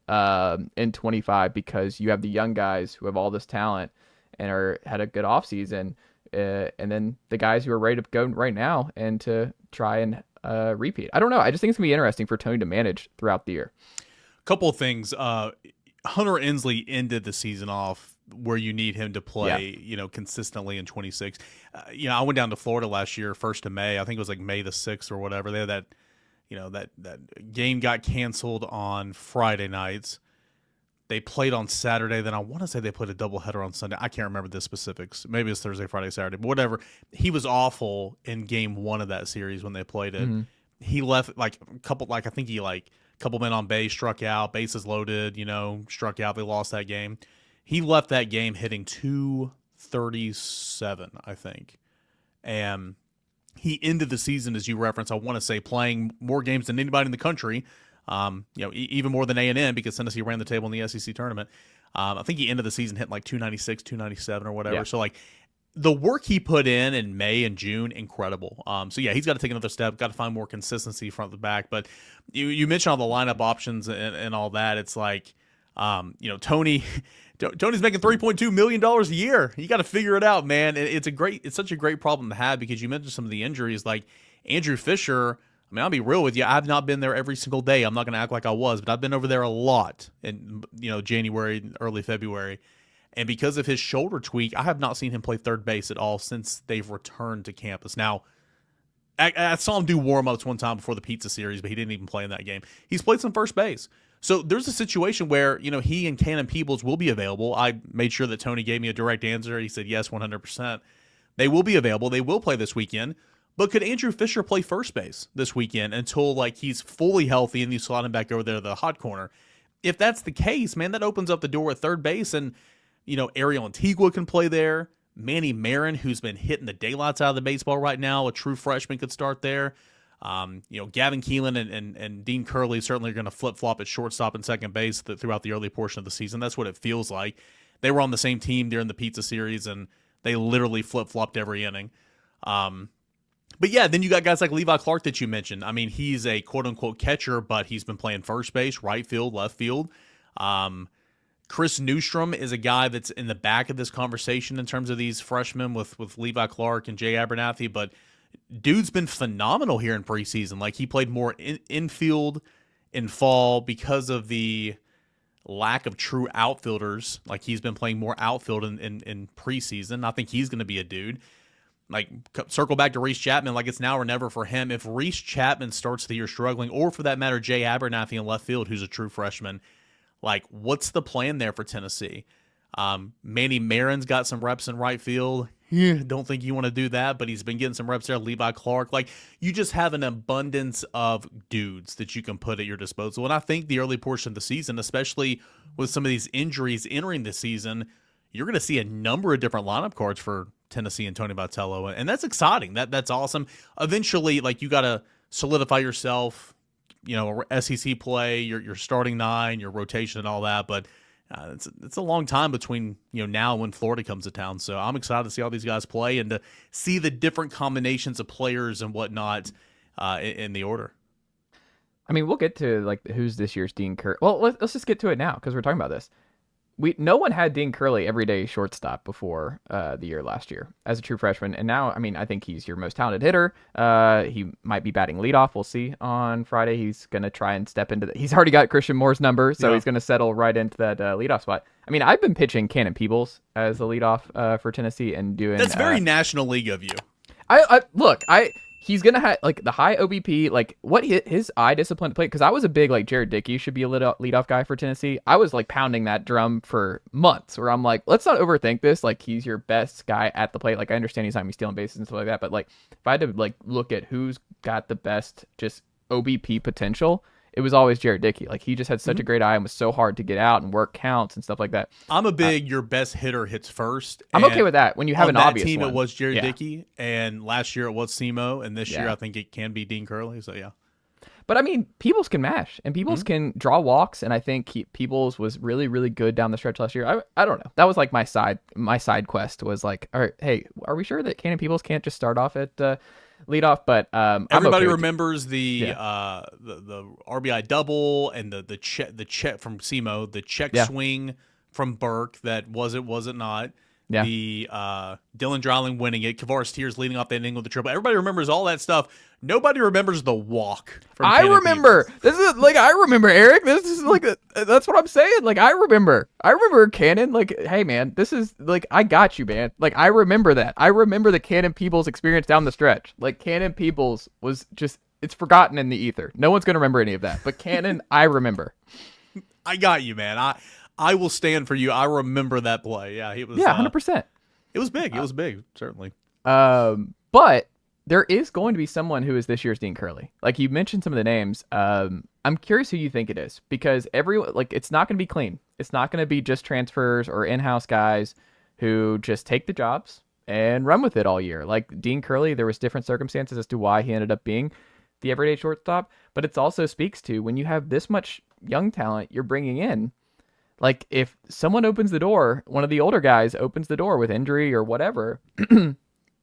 in 25 because you have the young guys who have all this talent and had a good offseason. And then the guys who are ready to go right now and to try and repeat. I don't know. I just think it's going to be interesting for Tony to manage throughout the year. Couple of things. Hunter Ensley ended the season off where you need him to play, consistently in 26. I went down to Florida last year, 1st of May. I think it was like May the 6th or whatever. They had that game got canceled on Friday nights. They played on Saturday. Then I want to say they played a doubleheader on Sunday. I can't remember the specifics. Maybe it's Thursday, Friday, Saturday, but whatever. He was awful in game 1 of that series when they played it. Mm-hmm. He left I think he couple men on base, struck out, bases loaded, struck out. They lost that game. He left that game hitting 237, I think. And he ended the season, as you referenced, I want to say, playing more games than anybody in the country, even more than A&M because Tennessee ran the table in the SEC tournament. I think he ended the season hitting like 296, 297 or whatever. Yeah. So, the work he put in May and June, incredible. He's got to take another step, got to find more consistency front to back. But you mentioned all the lineup options and all that. It's like, Tony's making $3.2 million a year. You got to figure it out, man. It's such a great problem to have because you mentioned some of the injuries like Andrew Fisher. I mean, I'll be real with you. I've not been there every single day. I'm not going to act like I was, but I've been over there a lot in, January, early February. And because of his shoulder tweak, I have not seen him play third base at all since they've returned to campus. Now, I saw him do warm-ups one time before the pizza series, but he didn't even play in that game. He's played some first base. So there's a situation where, he and Cannon Peebles will be available. I made sure that Tony gave me a direct answer. He said, yes, 100%. They will be available. They will play this weekend. But could Andrew Fisher play first base this weekend until, he's fully healthy and you slot him back over there to the hot corner? If that's the case, man, that opens up the door at third base and Ariel Antigua can play there. Manny Marin, who's been hitting the daylights out of the baseball right now, a true freshman could start there. Gavin Keelan and Dean Curley certainly are going to flip-flop at shortstop and second base throughout the early portion of the season. That's what it feels like. They were on the same team during the pizza series, and they literally flip-flopped every inning. But yeah, then you got guys like Levi Clark that you mentioned. I mean, he's a quote-unquote catcher, but he's been playing first base, right field, left field. Chris Newstrom is a guy that's in the back of this conversation in terms of these freshmen with Levi Clark and Jay Abernathy, but dude's been phenomenal here in preseason. He played more infield in fall because of the lack of true outfielders. He's been playing more outfield in preseason. I think he's going to be a dude. Circle back to Reese Chapman, it's now or never for him. If Reese Chapman starts the year struggling, or for that matter, Jay Abernathy in left field, who's a true freshman, what's the plan there for Tennessee? Manny Marin's got some reps in right field. Don't think you want to do that, but he's been getting some reps there. Levi Clark. You just have an abundance of dudes that you can put at your disposal. And I think the early portion of the season, especially with some of these injuries entering the season, you're going to see a number of different lineup cards for Tennessee and Tony Vitello. And that's exciting. That's awesome. Eventually, you got to solidify yourself, SEC play, your starting nine, your rotation and all that. But it's a long time between now and when Florida comes to town. So I'm excited to see all these guys play and to see the different combinations of players and whatnot in the order. I mean, we'll get to like who's this year's Dean Curley. Well, let's just get to it now because we're talking about this. No one had Dean Curley everyday shortstop before the year last year as a true freshman, and now, I mean, I think he's your most talented hitter. He might be batting leadoff. We'll see on Friday. He's gonna try and step into he's already got Christian Moore's number, so he's gonna settle right into that leadoff spot. I mean, I've been pitching Cannon Peebles as the leadoff for Tennessee and doing. That's very National League of you. He's going to have, like, the high OBP, like, what his eye discipline to play, because I was a big, like, Jared Dickey should be a leadoff guy for Tennessee. I was, like, pounding that drum for months, where I'm like, let's not overthink this. Like, he's your best guy at the plate. Like, I understand he's not going to be stealing bases and stuff like that, but, like, if I had to, like, look at who's got the best just OBP potential, it was always Jared Dickey. Like, he just had such a great eye and was so hard to get out and work counts and stuff like that. I'm a big your best hitter hits first. I'm okay with that when you have an obvious team. one. It was Jared Dickey, and last year it was Simo, and this year I think it can be Dean Curley. So yeah. But I mean, Peebles can mash, and Peebles can draw walks, and I think Peebles was really, really good down the stretch last year. I don't know. That was like my side quest was like, all right, hey, are we sure that Cannon Peebles can't just start off at leadoff? But everybody remembers the RBI double and the check from Simo, the check swing from Burke that was it not. Yeah. The Dylan Dreiling winning it, Kavaris Tears leading off that inning with the triple. Everybody remembers all that stuff. Nobody remembers the walk. I remember. This is like I remember, Eric. This is like that's what I'm saying. Like I remember Cannon. Like, hey man, this is like I got you, man. Like I remember that. I remember the Cannon Peebles experience down the stretch. Like Cannon Peebles was just it's forgotten in the ether. No one's gonna remember any of that. But Cannon, I remember. I got you, man. I will stand for you. I remember that play. Yeah, he was. Yeah, 100%. It was big. It was big, certainly. But there is going to be someone who is this year's Dean Curley. Like you mentioned some of the names. I'm curious who you think it is because it's not going to be clean. It's not going to be just transfers or in-house guys who just take the jobs and run with it all year. Like Dean Curley, there was different circumstances as to why he ended up being the everyday shortstop, but it also speaks to when you have this much young talent you're bringing in. Like, if someone opens the door, one of the older guys opens the door with injury or whatever,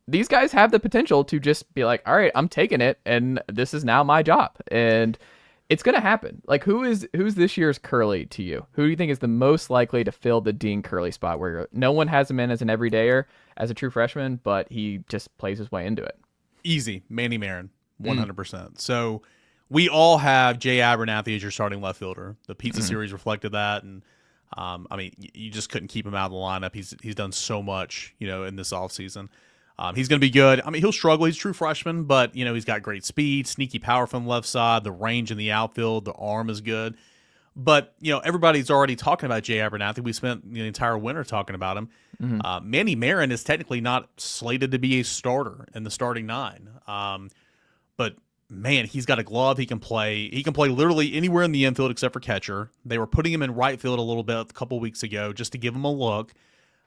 these guys have the potential to just be like, all right, I'm taking it, and this is now my job. And it's going to happen. Like, who's this year's Curley to you? Who do you think is the most likely to fill the Dean Curley spot where no one has him in as an everydayer, as a true freshman, but he just plays his way into it? Easy. Manny Marin, 100%. So we all have Jay Abernathy as your starting left fielder. The Pizza Series reflected that, and I mean, you just couldn't keep him out of the lineup. He's done so much, in this offseason. He's going to be good. I mean, he'll struggle. He's a true freshman, but, he's got great speed, sneaky power from the left side, the range in the outfield, the arm is good. But, everybody's already talking about Jay Abernathy. We spent the entire winter talking about him. Manny Marin is technically not slated to be a starter in the starting nine. But man, he's got a glove. He can play literally anywhere in the infield except for catcher. They were putting him in right field a little bit a couple weeks ago just to give him a look.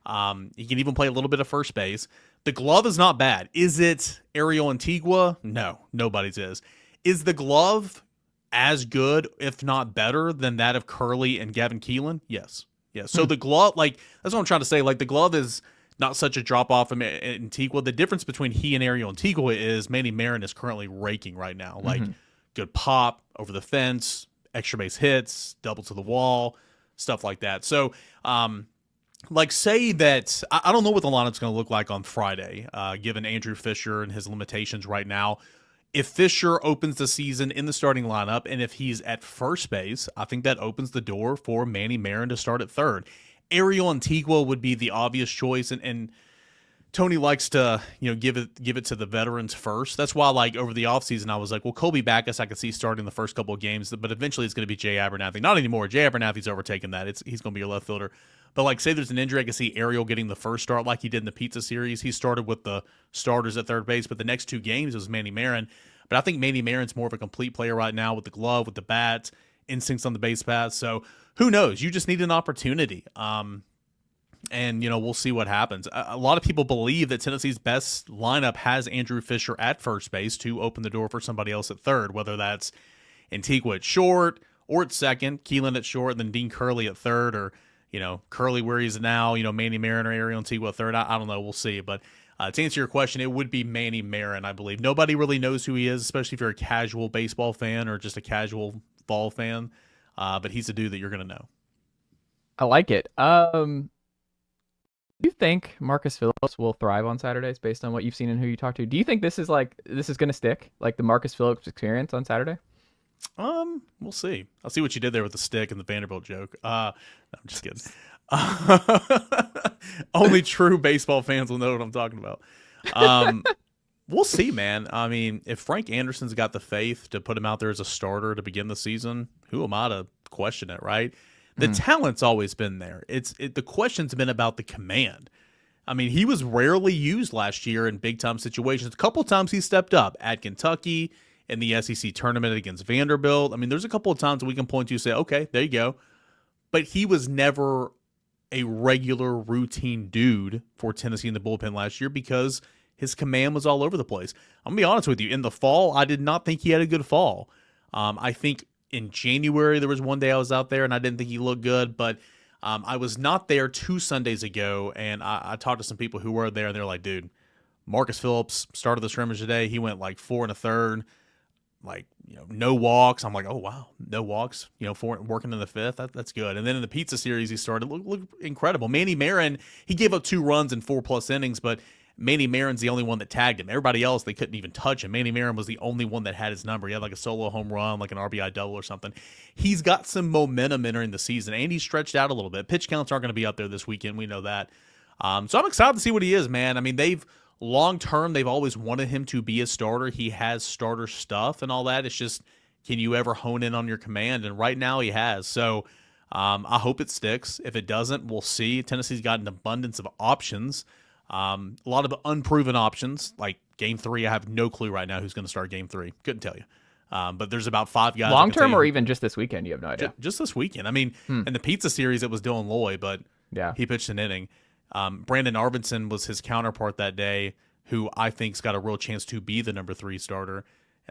He can even play a little bit of first base. The glove is not bad. Is it Ariel Antigua? No, nobody's is. Is the glove as good, if not better, than that of Curley and Gavin Keelan? Yes. So the glove, like, that's what I'm trying to say. Like, the glove is not such a drop-off from Antigua. The difference between he and Ariel Antigua is Manny Marin is currently raking right now. Like, good pop, over the fence, extra base hits, double to the wall, stuff like that. So, say that I don't know what the lineup's going to look like on Friday, given Andrew Fisher and his limitations right now. If Fisher opens the season in the starting lineup, and if he's at first base, I think that opens the door for Manny Marin to start at third. Ariel Antigua would be the obvious choice, and Tony likes to give it to the veterans first. That's why, like, over the offseason, I was like, well, Colby Backus I could see starting the first couple of games, but eventually it's going to be Jay Abernathy. Not anymore. Jay Abernathy's overtaken that. He's going to be your left fielder. But, like, say there's an injury, I can see Ariel getting the first start like he did in the Pizza Series. He started with the starters at third base, but the next two games was Manny Marin. But I think Manny Marin's more of a complete player right now with the glove, with the bat, instincts on the base path. So who knows? You just need an opportunity. And, we'll see what happens. A lot of people believe that Tennessee's best lineup has Andrew Fisher at first base to open the door for somebody else at third, whether that's Antigua at short or at second, Keelan at short, and then Dean Curley at third, or, Curly where he's now, Manny Marin or Ariel Antigua third. I don't know. We'll see. But to answer your question, it would be Manny Marin, I believe. Nobody really knows who he is, especially if you're a casual baseball fan or just a casual Vol fan. But he's a dude that you're going to know. I like it. Do you think Marcus Phillips will thrive on Saturdays based on what you've seen and who you talk to? Do you think this is going to stick, like the Marcus Phillips experience on Saturday? We'll see. I'll see what you did there with the stick and the Vanderbilt joke. No, I'm just kidding. Only true baseball fans will know what I'm talking about. We'll see, man. I mean, if Frank Anderson's got the faith to put him out there as a starter to begin the season, who am I to question it, right? The talent's always been there. The question's been about the command. I mean, he was rarely used last year in big-time situations. A couple times he stepped up at Kentucky in the SEC tournament against Vanderbilt. I mean, there's a couple of times that we can point to and say, okay, there you go. But he was never a regular routine dude for Tennessee in the bullpen last year because his command was all over the place. I'm going to be honest with you. In the fall, I did not think he had a good fall. I think in January, there was one day I was out there and I didn't think he looked good, but I was not there 2 Sundays ago, and I talked to some people who were there, and they're like, dude, Marcus Phillips started the scrimmage today. He went like 4 1/3, no walks. I'm like, oh, wow, no walks, working in the 5th. That's good. And then in the pizza series, he started, looked incredible. Manny Marin, he gave up 2 runs in 4+ innings, but Manny Marin's the only one that tagged him. Everybody else, they couldn't even touch him. Manny Marin was the only one that had his number. He had like a solo home run, like an RBI double or something. He's got some momentum entering the season, and he's stretched out a little bit. Pitch counts aren't going to be up there this weekend. We know that. So I'm excited to see what he is, man. I mean, long-term, they've always wanted him to be a starter. He has starter stuff and all that. It's just, can you ever hone in on your command? And right now he has. So I hope it sticks. If it doesn't, we'll see. Tennessee's got an abundance of options. A lot of unproven options, like Game 3. I have no clue right now who's going to start Game 3. Couldn't tell you. But there's about 5 guys. Long term or even just this weekend, you have no idea. Just this weekend. I mean, in the pizza series, it was Dylan Loy, but he pitched an inning. Brandon Arvidsson was his counterpart that day, who I think's got a real chance to be the number 3 starter.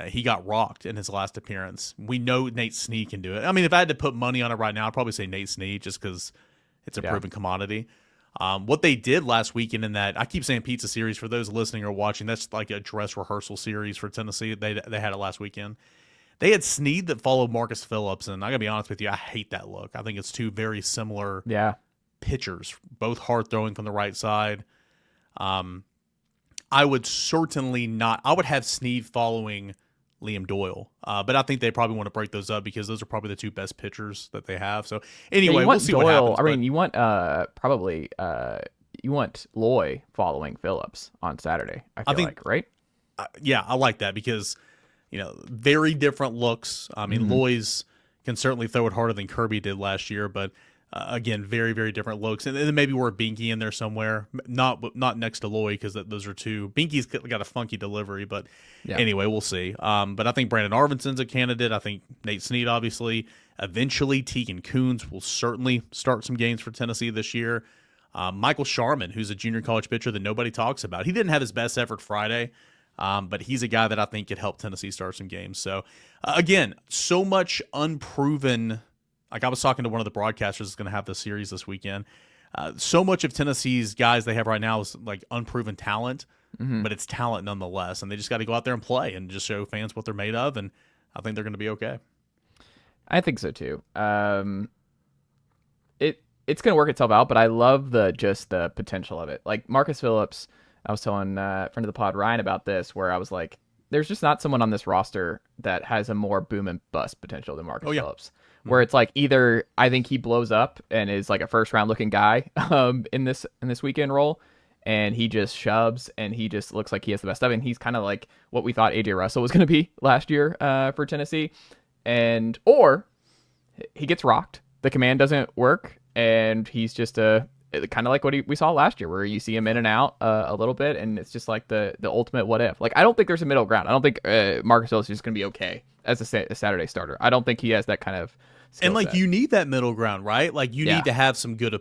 He got rocked in his last appearance. We know Nate Snead can do it. I mean, if I had to put money on it right now, I'd probably say Nate Snead just because it's a proven commodity. What they did last weekend in that, I keep saying pizza series for those listening or watching, that's like a dress rehearsal series for Tennessee. They had it last weekend. They had Snead that followed Marcus Phillips, and I gotta be honest with you, I hate that look. I think it's 2 very similar pitchers, both hard throwing from the right side. I would certainly not. I would have Snead following Liam Doyle, but I think they probably want to break those up because those are probably the 2 best pitchers that they have. So anyway, we'll see Doyle, what happens. I mean, you want you want Loy following Phillips on Saturday. I think, right? Yeah, I like that because very different looks. I mean, Loy's can certainly throw it harder than Kirby did last year, but again, very, very different looks. And then maybe we're Binky in there somewhere, not next to Loy because those are 2. Binky's got a funky delivery, but anyway, we'll see. But I think Brandon Arvinsson's a candidate. I think Nate Snead, obviously. Eventually, Tegan Coons will certainly start some games for Tennessee this year. Michael Sharman, who's a junior college pitcher that nobody talks about. He didn't have his best effort Friday, but he's a guy that I think could help Tennessee start some games. So, again, so much unproven. Like I was talking to one of the broadcasters that's going to have this series this weekend. So much of Tennessee's guys they have right now is like unproven talent, but it's talent nonetheless. And they just got to go out there and play and just show fans what they're made of. And I think they're going to be okay. I think so too. It's going to work itself out, but I love the potential of it. Like Marcus Phillips, I was telling a friend of the pod, Ryan, about this, where I was like, there's just not someone on this roster that has a more boom and bust potential than Marcus Phillips. Where it's like either I think he blows up and is like a first round looking guy in this weekend role, and he just shoves and he just looks like he has the best stuff, and he's kind of like what we thought AJ Russell was going to be last year for Tennessee, or he gets rocked, the command doesn't work, and he's just kind of like what we saw last year, where you see him in and out a little bit, and it's just like the ultimate what if. Like I don't think there's a middle ground. I don't think Marcus Phillips is just going to be okay as a Saturday starter. I don't think he has that kind of skill and like set. You need that middle ground, right? Like you need to have some good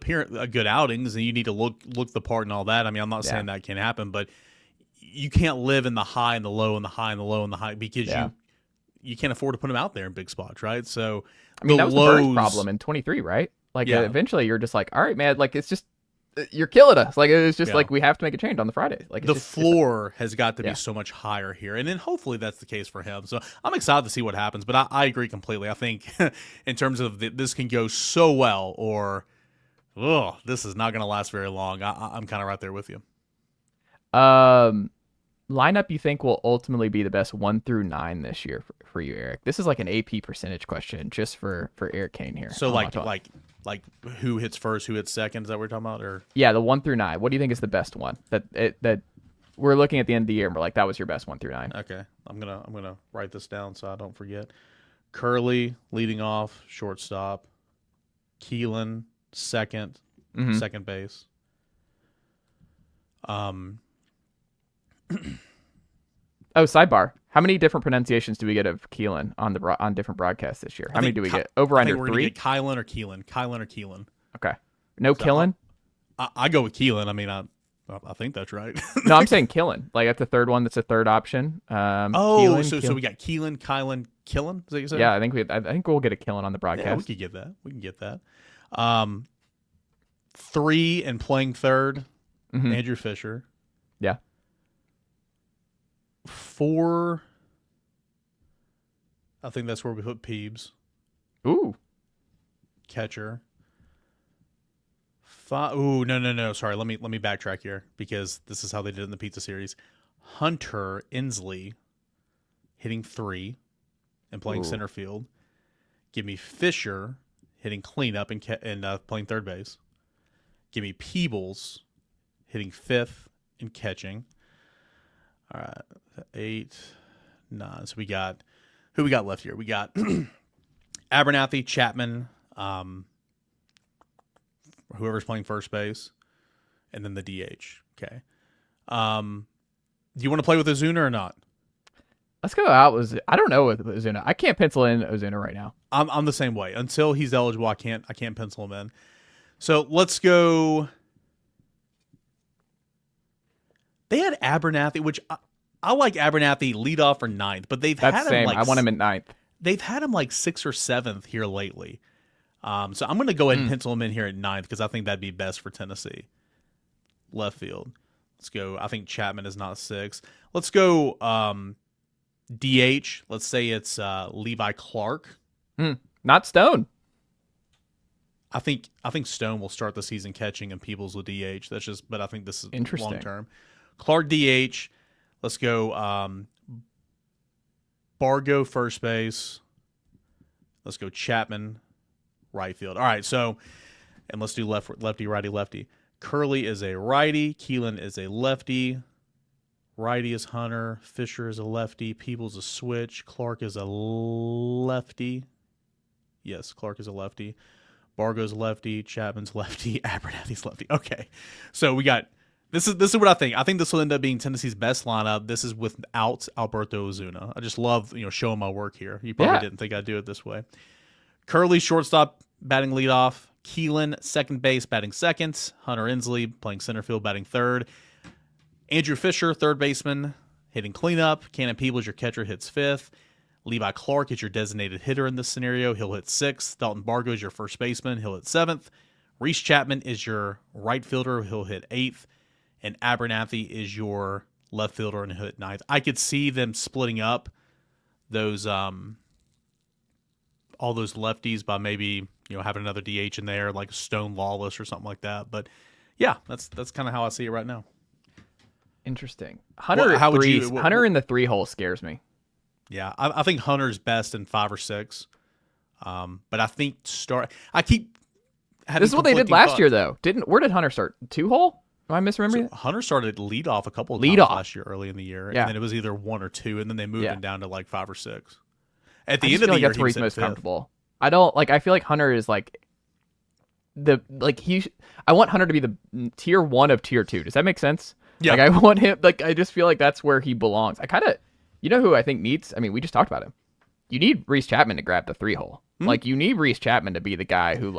good outings, and you need to look the part and all that. I mean, I'm not saying that can't happen, but you can't live in the high and the low and the high and the low and the high because you can't afford to put him out there in big spots, right? So I mean, that was the Burns problem in 23, right? Like Yeah. eventually you're just like, all right, man, like it's just you're killing us. Like it's just Yeah. like we have to make a change on the Friday. Like The floor has got to Yeah. be so much higher here, and then hopefully that's the case for him. So I'm excited to see what happens, but I agree completely. I think in terms of this can go so well, or this is not going to last very long. I'm kind of right there with you. Lineup you think will ultimately be the best 1 through 9 this year for you, Eric? This is like an AP percentage question just for Eric Cain here. So like who hits first, who hits second? Is that what we're talking about? Or yeah, the 1 through 9. What do you think is the best one that we're looking at the end of the year and we're like, that was your best 1 through 9? okay, I'm gonna write this down so I don't forget. Curley leading off, shortstop. Keelan second, second base. Oh, sidebar. How many different pronunciations do we get of Keelan on different broadcasts this year? How many do we get? Over under 3? Kylan or Keelan. Kylan or Keelan. Okay. No So Killen? I go with Keelan. I mean, I think that's right. No, I'm saying Killen. Like that's the third one. That's a third option. So we got Keelan, Kylan, Killen. Is that what you said? Yeah, I think we'll get a Killen on the broadcast. Yeah, we could get that. We can get that. 3 and playing third, Andrew Fisher. Yeah. 4, I think that's where we put Peebs. Ooh. Catcher. 5. Ooh, no. Sorry, let me backtrack here because this is how they did it in the pizza series. Hunter Inslee hitting 3 and playing center field. Give me Fisher hitting cleanup and playing third base. Give me Peebles hitting 5th and catching. All right, 8, 9. So we got who we got left here? We got Abernathy, Chapman, whoever's playing first base, and then the DH. Okay. Do you want to play with Ozuna or not? Let's go out with. I don't know with Ozuna. I can't pencil in Ozuna right now. I'm the same way. Until he's eligible, I can't pencil him in. So let's go. They had Abernathy, which I like Abernathy leadoff or 9th, but they've That's had the him same. I want him in 9th. They've had him like 6th or 7th here lately. So I'm going to go ahead and pencil him in here at 9th because I think that'd be best for Tennessee. Left field. Let's go. I think Chapman is not 6. Let's go DH. Let's say it's Levi Clark. Not Stone. I think Stone will start the season catching and Peebles will DH. But I think this is Interesting. long term. Clark DH. Let's go Bargo first base. Let's go Chapman right field. All right, so and let's do lefty, righty. Curley is a righty. Keelan is a lefty. Righty is Hunter. Fisher is a lefty. Peebles a switch. Clark is a lefty. Yes, Clark is a lefty. Bargo's lefty. Chapman's lefty. Abernathy's lefty. Okay, so we got this is what I think. I think this will end up being Tennessee's best lineup. This is without Alberto Ozuna. I just love showing my work here. You probably didn't think I'd do it this way. Curley shortstop batting leadoff. Keelan second base batting second. Hunter Inslee playing center field batting third. Andrew Fisher third baseman hitting cleanup. Cannon Peebles your catcher hits 5th. Levi Clark is your designated hitter in this scenario. He'll hit 6th. Dalton Bargo is your first baseman. He'll hit 7th. Reese Chapman is your right fielder. He'll hit 8th. And Abernathy is your left fielder and he'll hit 9th. I could see them splitting up those all those lefties by maybe having another DH in there like Stone Lawless or something like that. But yeah, that's kind of how I see it right now. Interesting. Hunter Hunter in the 3 hole scares me. Yeah, I think Hunter's best in 5 or 6. But I think I keep having this is what they did last thoughts. year though. Where did Hunter start? 2 hole? Am I misremembering? So Hunter started lead off a couple of times last year early in the year. Yeah. And then it was either 1 or 2, and then they moved him down to like 5 or 6. At the I end just of feel the year, that's where he's most 5th. comfortable. I feel like Hunter is like I want Hunter to be the tier 1 of tier 2. Does that make sense? Yeah. Like I want him I just feel like that's where he belongs. I kind of who I think needs, I mean, we just talked about him. You need Reese Chapman to grab the 3 hole. Like you need Reese Chapman to be the guy who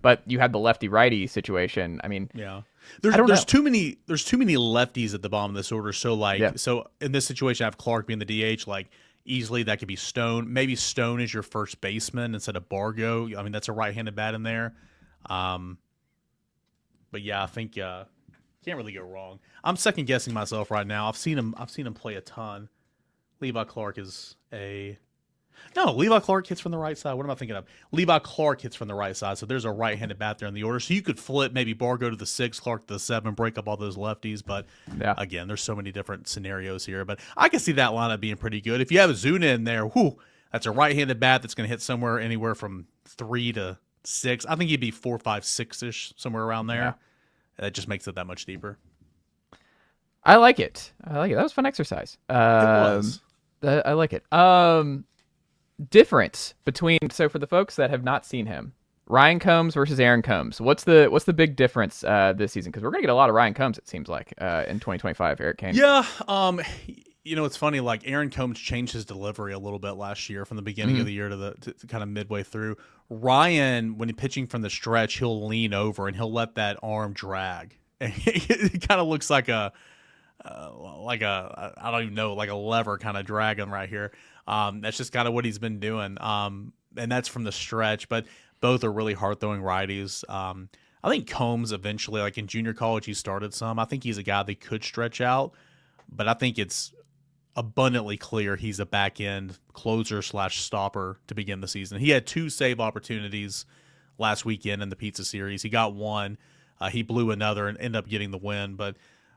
but you have the lefty righty situation. I mean, yeah. There's too many lefties at the bottom of this order. So so in this situation I have Clark being the DH, easily that could be Stone. Maybe Stone is your first baseman instead of Bargo. I mean, that's a right-handed bat in there. But yeah, I think can't really go wrong. I'm second guessing myself right now. I've seen him play a ton. Levi Clark is Levi Clark hits from the right side. What am I thinking of? Levi Clark hits from the right side, so there's a right-handed bat there in the order. So you could flip, maybe Barr go to the 6, Clark to the 7, break up all those lefties. But again, there's so many different scenarios here. But I can see that lineup being pretty good. If you have a Zuna in there, that's a right-handed bat that's going to hit somewhere anywhere from 3 to 6. I think he'd be 4, 5, 6-ish, somewhere around there. Yeah. That just makes it that much deeper. I like it. That was fun exercise. It was. I like it. Difference between, so for the folks that have not seen him, Ryan Combs versus Aaron Combs. What's the big difference this season? Because we're gonna get a lot of Ryan Combs, it seems like, in 2025. Eric Cain. Yeah. It's funny. Like Aaron Combs changed his delivery a little bit last year, from the beginning of the year to kind of midway through. Ryan, when he's pitching from the stretch, he'll lean over and he'll let that arm drag. And it kind of looks like a I don't even know, like a lever kind of dragging right here. That's just kind of what he's been doing. And that's from the stretch, but both are really hard throwing righties. I think Combs eventually, like in junior college, he started some. I think he's a guy that could stretch out, but I think it's abundantly clear he's a back end closer / stopper to begin the season. He had 2 save opportunities last weekend in the Pizza Series. He got one. He blew another and ended up getting the win, but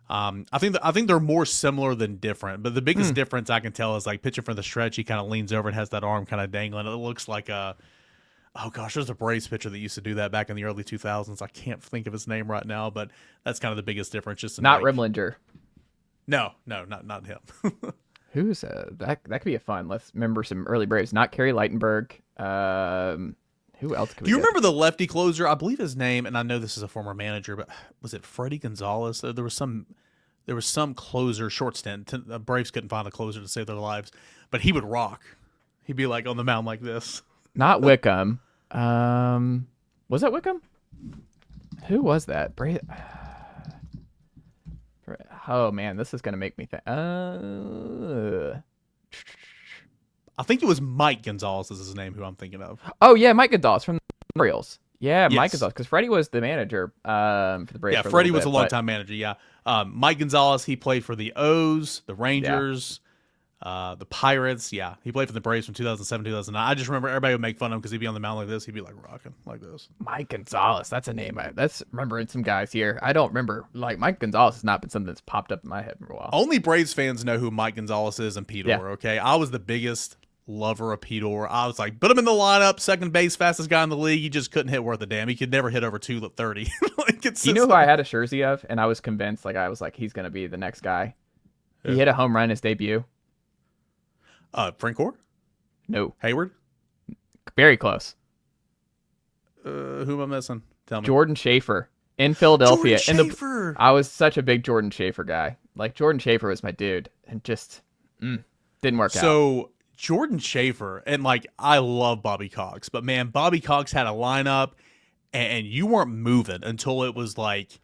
I think they're more similar than different. But the biggest difference I can tell is like pitching from the stretch, he kind of leans over and has that arm kind of dangling. It looks like there's a Braves pitcher that used to do that back in the early 2000s. I can't think of his name right now, but that's kind of the biggest difference. Just not Rimlinger. No, not him. Who's that could be a fun. Let's remember some early Braves. Not Kerry Lightenberg. Who else could we Do you remember the lefty closer? I believe his name, and I know this is a former manager, but was it Freddie Gonzalez? There was some closer, short stint. The Braves couldn't find a closer to save their lives, but he would rock. He'd be like on the mound like this. Not Wickham. Was that Wickham? Who was that? Oh man, this is gonna make me think. I think it was Mike Gonzalez is his name, who I'm thinking of. Oh yeah, Mike Gonzalez from the Orioles. Yeah, yes. Mike Gonzalez, because Freddie was the manager for the Braves. Yeah, Freddie was a longtime manager. Yeah, Mike Gonzalez, he played for the O's, the Rangers, the Pirates. Yeah, he played for the Braves from 2007, 2009. I just remember everybody would make fun of him because he'd be on the mound like this. He'd be like rocking like this. Mike Gonzalez, that's a name. That's remembering some guys here. I don't remember. Like Mike Gonzalez has not been something that's popped up in my head for a while. Only Braves fans know who Mike Gonzalez is and Pete Orr. Okay, I was the biggest lover of Pete Orr. I was like, put him in the lineup, second base, fastest guy in the league. He just couldn't hit worth a damn. He could never hit over 230. You know who I had a jersey of, and I was convinced, he's going to be the next guy. Yeah. He hit a home run in his debut. Frank Orr? No. Hayward? Very close. Who am I missing? Tell me. Jordan Schaefer in Philadelphia. Jordan Schaefer. I was such a big Jordan Schaefer guy. Like, Jordan Schaefer was my dude, and just didn't work out. So Jordan Schaefer, and like, I love Bobby Cox, but man, Bobby Cox had a lineup and you weren't moving until it was like,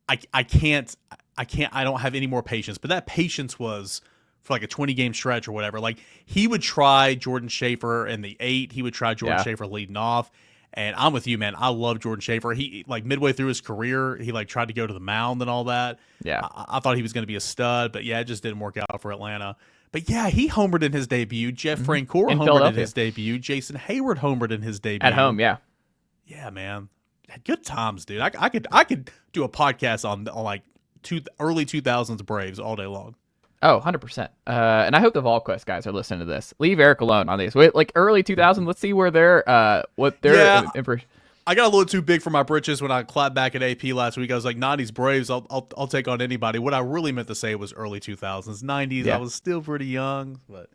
I don't have any more patience. But that patience was for like a 20-game stretch or whatever. Like, he would try Jordan Schaefer in the 8. He would try Jordan Schaefer leading off. And I'm with you, man. I love Jordan Schaefer. He, like, midway through his career, he like tried to go to the mound and all that. Yeah. I thought he was going to be a stud, but yeah, it just didn't work out for Atlanta. But yeah, he homered in his debut. Jeff Francoeur homered in his debut. Jason Hayward homered in his debut. At home, yeah. Yeah, man. Good times, dude. I could do a podcast on like early 2000s Braves all day long. Oh, 100%. And I hope the Volquest guys are listening to this. Leave Eric alone on these. Wait, like early 2000s, let's see where what their impression. I got a little too big for my britches when I clapped back at AP last week. I was like, 90s Braves, I'll take on anybody. What I really meant to say was early 2000s. 90s, I was still pretty young. But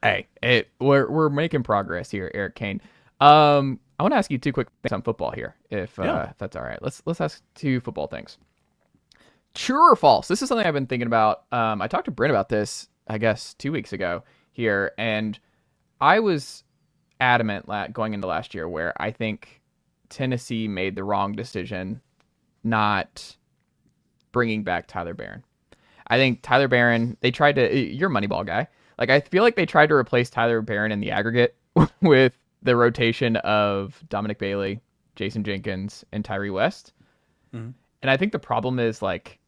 hey, we're making progress here, Eric Cain. I want to ask you 2 quick things on football here, if that's all right. Let's ask 2 football things. True or false? This is something I've been thinking about. I talked to Brent about this, I guess, 2 weeks ago here, and I was adamant going into last year where I think Tennessee made the wrong decision not bringing back Tyler Barron. I think Tyler Barron, they tried to, you're a Moneyball guy. Like, I feel like they tried to replace Tyler Barron in the aggregate with the rotation of Dominic Bailey, Jason Jenkins, and Tyree West. Mm-hmm. And I think the problem is like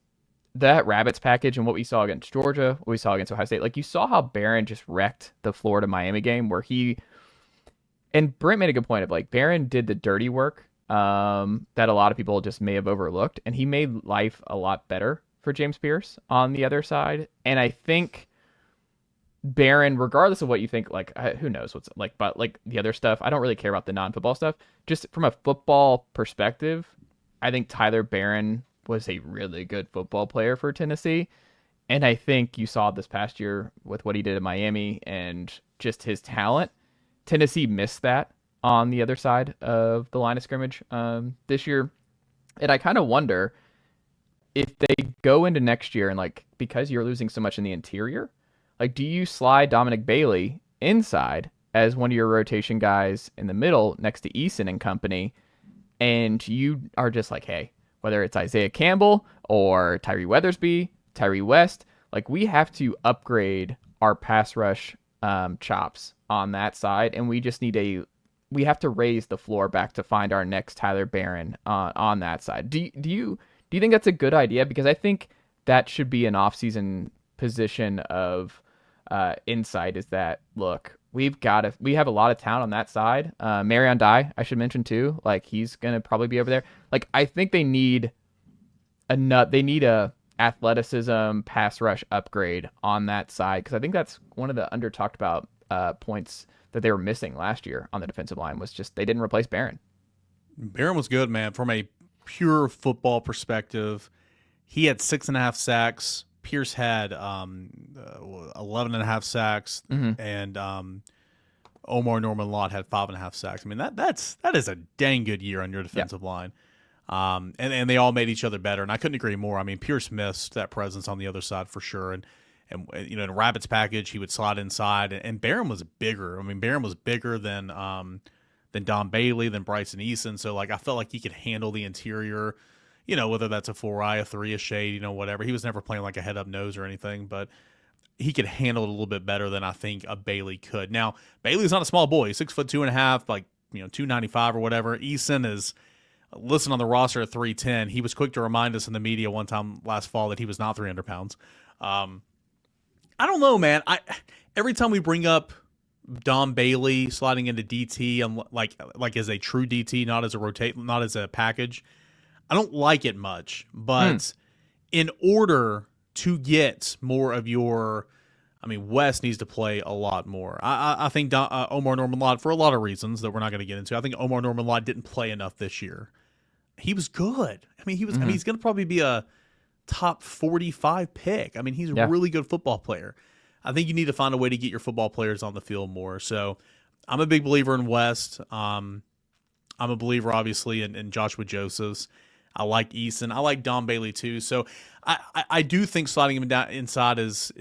that Rabbits package and what we saw against Georgia, what we saw against Ohio State. Like you saw how Barron just wrecked the Florida Miami game where and Brent made a good point of like Barron did the dirty work that a lot of people just may have overlooked, and he made life a lot better for James Pierce on the other side. And I think Barron, regardless of what you think, like who knows what's like, but like the other stuff, I don't really care about the non-football stuff. Just from a football perspective, I think Tyler Barron was a really good football player for Tennessee. And I think you saw this past year with what he did in Miami and just his talent. Tennessee missed that on the other side of the line of scrimmage this year. And I kind of wonder if they go into next year and like, because you're losing so much in the interior, like, do you slide Dominic Bailey inside as one of your rotation guys in the middle next to Eason and company? And you are just like, hey, whether it's Isaiah Campbell or Tyree Weathersby, Tyree West, like we have to upgrade our pass rush chops on that side. And we just we have to raise the floor back to find our next Tyler Barron on that side. Do you think that's a good idea? Because I think that should be an offseason position of insight is that, look, we have a lot of talent on that side. Marion Dye, I should mention too. Like he's going to probably be over there. Like I think they need a athleticism pass rush upgrade on that side. Cause I think that's one of the under talked about points that they were missing last year on the defensive line was just, they didn't replace Barron. Barron was good, man. From a pure football perspective, he had 6.5 sacks. Pierce had 11.5 sacks, and Omar Norman Lott had 5.5 sacks. I mean, that is a dang good year on your defensive line. And they all made each other better, and I couldn't agree more. I mean, Pierce missed that presence on the other side for sure, and you know, in a Rabbits package, he would slide inside, and Barron was bigger. I mean, Barron was bigger than Dom Bailey, than Bryson Eason, so like I felt like he could handle the interior. You know, whether that's a 4-eye, a 3, a shade, you know, whatever. He was never playing like a head-up nose or anything, but he could handle it a little bit better than I think a Bailey could. Now, Bailey's not a small boy. He's 6'2.5", like, you know, 295 or whatever. Eason is listed on the roster at 310. He was quick to remind us in the media one time last fall that he was not 300 pounds. I don't know, man. Every time we bring up Dom Bailey sliding into DT, and like as a true DT, not as a package, I don't like it much, but in order to get more of West needs to play a lot more. I think Omar Norman Lott, for a lot of reasons that we're not going to get into, I think Omar Norman Lott didn't play enough this year. He was good. I mean, he's going to probably be a top 45 pick. I mean, he's a really good football player. I think you need to find a way to get your football players on the field more. So I'm a big believer in West. I'm a believer, obviously, in Joshua Josephs. I like Eason. I like Dom Bailey too. So I do think sliding him down inside is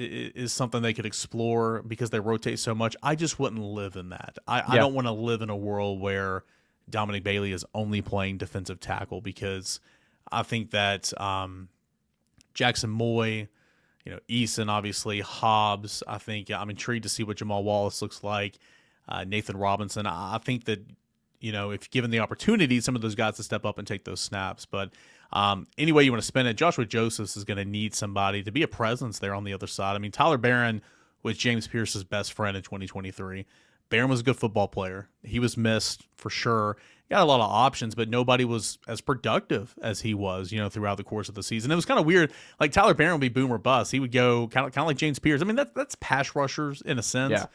something they could explore because they rotate so much. I just wouldn't live in that. I don't want to live in a world where Dominic Bailey is only playing defensive tackle, because I think that Jackson Moy, you know, Eason, obviously, Hobbs. I think I'm intrigued to see what Jamal Wallace looks like. Nathan Robinson. I think that, you know, if given the opportunity, some of those guys to step up and take those snaps. But any way you want to spin it, Joshua Josephs is going to need somebody to be a presence there on the other side. I mean, Tyler Barron was James Pierce's best friend in 2023. Barron was a good football player. He was missed for sure. Got a lot of options, but nobody was as productive as he was, you know, throughout the course of the season. It was kind of weird. Like Tyler Barron would be boom or bust. He would go kind of like James Pierce. I mean, that's pass rushers in a sense. Yeah.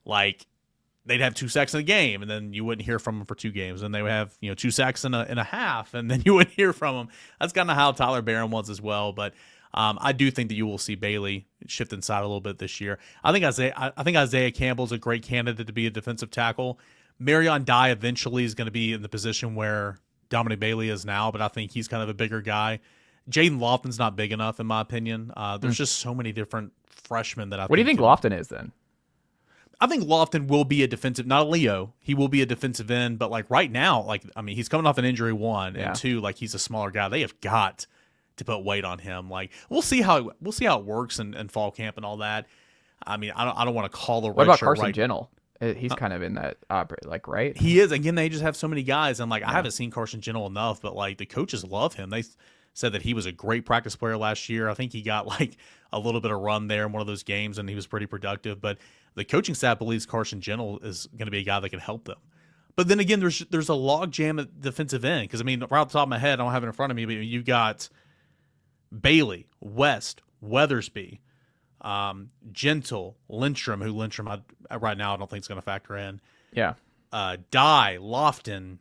Like, they'd have 2 sacks in a game, and then you wouldn't hear from them for 2 games. And they would have, you know, 2 sacks in a half, and then you wouldn't hear from them. That's kind of how Tyler Barron was as well. But I do think that you will see Bailey shift inside a little bit this year. I think Isaiah Campbell's a great candidate to be a defensive tackle. Marion Dye eventually is going to be in the position where Dominic Bailey is now, but I think he's kind of a bigger guy. Jaden Lofton's not big enough, in my opinion. There's just so many different freshmen that I think. What do you think Lofton is then? I think Lofton will be a defensive, not a Leo. He will be a defensive end, but like right now, like, I mean, he's coming off an injury, 1, and 2, like he's a smaller guy. They have got to put weight on him. Like we'll see how it works in fall camp and all that. I mean, I don't want to call the what about Carson Gentle He's kind of in that like, right? He is. Again, they just have so many guys, and like I haven't seen Carson Gentle enough, but like the coaches love him. They said that he was a great practice player last year. I think he got like a little bit of run there in one of those games, and he was pretty productive. But the coaching staff believes Carson Gentle is going to be a guy that can help them. But then again, there's a log jam at defensive end, because I mean, right off the top of my head, I don't have it in front of me, but you got Bailey, West, Weathersby, Gentle, Lindstrom, who right now I don't think is going to factor in. Yeah. Dye, Lofton,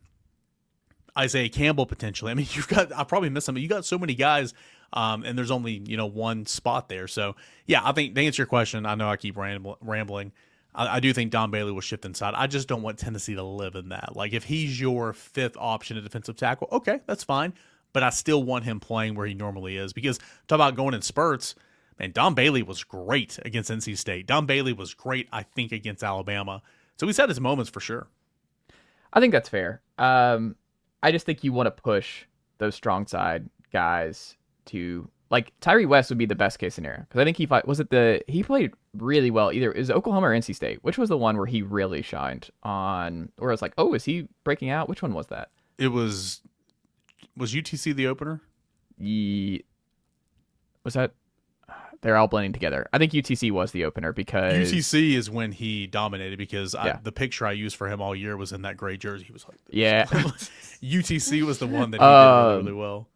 Isaiah Campbell potentially. I mean, I probably missed some, but you got so many guys, and there's only one spot there. So yeah, I think to answer your question, I know I keep rambling. I do think Don Bailey will shift inside. I just don't want Tennessee to live in that. Like if he's your fifth option at defensive tackle, okay, that's fine. But I still want him playing where he normally is, because talk about going in spurts. Man, Don Bailey was great against NC State. Don Bailey was great, I think, against Alabama. So he's had his moments for sure. I think that's fair. I just think you want to push those strong side guys to, like, Tyree West would be the best case scenario, because I think he played really well. Either is Oklahoma or NC State. Which was the one where he really shined on? Where it's like, oh, is he breaking out? Which one was that? It was UTC the opener? Was that? They're all blending together. I think UTC was the opener, because UTC is when he dominated, because the picture I used for him all year was in that gray jersey. He was like, yeah. UTC was the one that he did really well.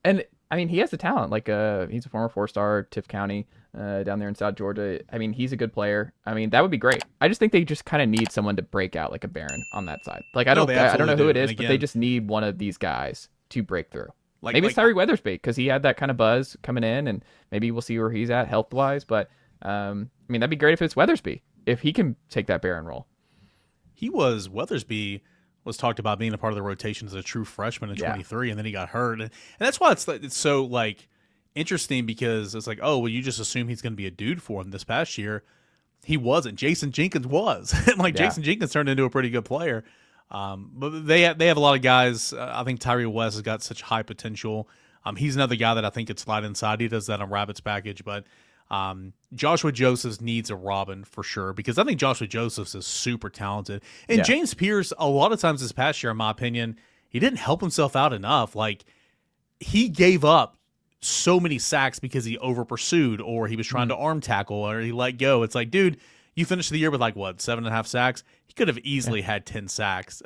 And I mean, he has the talent. Like, he's a former 4-star, Tift County, down there in South Georgia. I mean, he's a good player. I mean, that would be great. I just think they just kind of need someone to break out, like a Barron on that side. Like, I don't know who it is, but they just need one of these guys to break through. Maybe it's Tyree Weathersby, because he had that kind of buzz coming in, and maybe we'll see where he's at health-wise. But, I mean, that'd be great if it's Weathersby, if he can take that Barron role. Weathersby was talked about being a part of the rotation as a true freshman in 23, and then he got hurt. And that's why it's so, like, interesting, because it's like, oh, well, you just assume he's going to be a dude for him this past year. He wasn't. Jason Jenkins was. And, Jason Jenkins turned into a pretty good player. But they have a lot of guys. I think Tyree West has got such high potential. He's another guy that I think could slide inside. He does that on Rabbit's package, but Joshua Josephs needs a Robin for sure, because I think Joshua Josephs is super talented. And James Pierce, a lot of times this past year, in my opinion, he didn't help himself out enough. Like, he gave up so many sacks because he over pursued, or he was trying to arm tackle, or he let go. It's like, dude, you finished the year with 7.5 sacks. He could have easily had 10 sacks,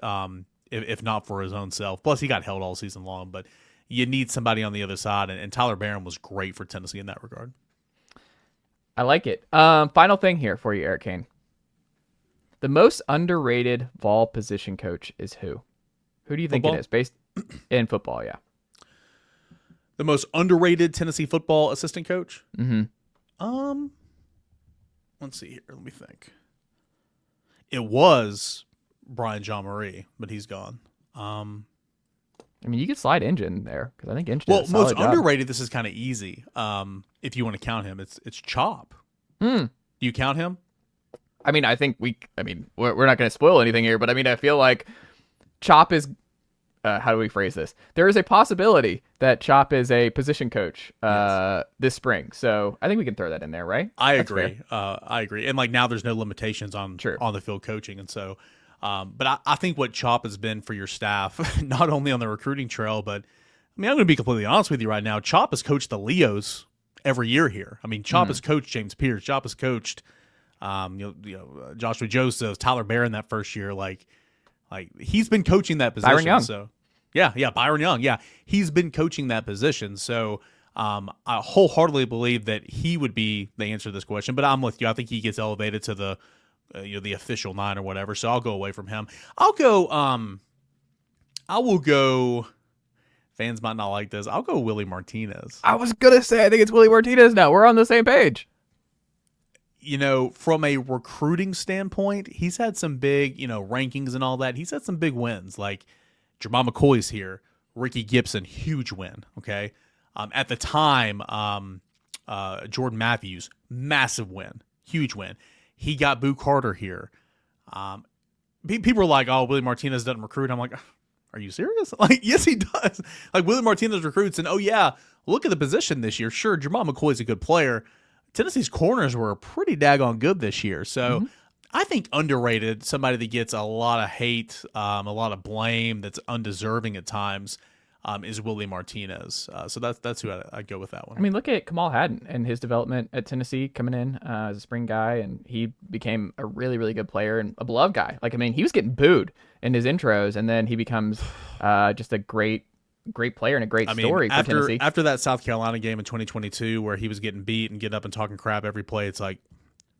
if not for his own self. Plus, he got held all season long. But you need somebody on the other side, and Tyler Barron was great for Tennessee in that regard. I like it. Final thing here for you, Eric Cain. The most underrated Vol position coach is who? Who do you think it is, based in football? Yeah. The most underrated Tennessee football assistant coach? Mm-hmm. Let's see here. Let me think. It was Brian John Marie, but he's gone. I mean, you could slide Engine there, because I think Engine. Well, most underrated. This is kind of easy. If you want to count him, it's Chop. Do you count him? I mean, I think we're not going to spoil anything here, but I mean, I feel like Chop is. How do we phrase this? There is a possibility that Chop is a position coach this spring, so I think we can throw that in there, right? I agree. And now there's no limitations on the field coaching, and so. But I think what Chop has been for your staff, not only on the recruiting trail, but I mean, I'm going to be completely honest with you right now. Chop has coached the Leos every year here. I mean, Chop has coached James Pierce. Chop has coached, Joshua Joseph, Tyler Barron that first year. Like he's been coaching that position. Byron Young. So Byron Young. Yeah, he's been coaching that position. So I wholeheartedly believe that he would be the answer to this question. But I'm with you. I think he gets elevated to the the official 9 or whatever. So I'll go away from him. I will go. Fans might not like this. I'll go Willie Martinez. I was gonna say I think it's Willie Martinez now. We're on the same page. From a recruiting standpoint, he's had some big, rankings and all that. He's had some big wins. Like Jamal McCoy's here. Ricky Gibson, huge win. Okay. At the time, Jordan Matthews, massive win, huge win. He got Boo Carter here. People are like, oh, Willie Martinez doesn't recruit. I'm like, are you serious? Like, yes, he does. Like, Willie Martinez recruits, and look at the position this year. Sure, Jamal McCoy's a good player. Tennessee's corners were pretty daggone good this year. So I think underrated, somebody that gets a lot of hate, a lot of blame, that's undeserving at times, is Willie Martinez. So that's who I'd go with that one. I mean, look at Kamal Hadden and his development at Tennessee coming in as a spring guy, and he became a really, really good player and a beloved guy. Like, I mean, he was getting booed in his intros, and then he becomes just a great player and a great story for Tennessee. After that South Carolina game in 2022 where he was getting beat and getting up and talking crap every play, it's like,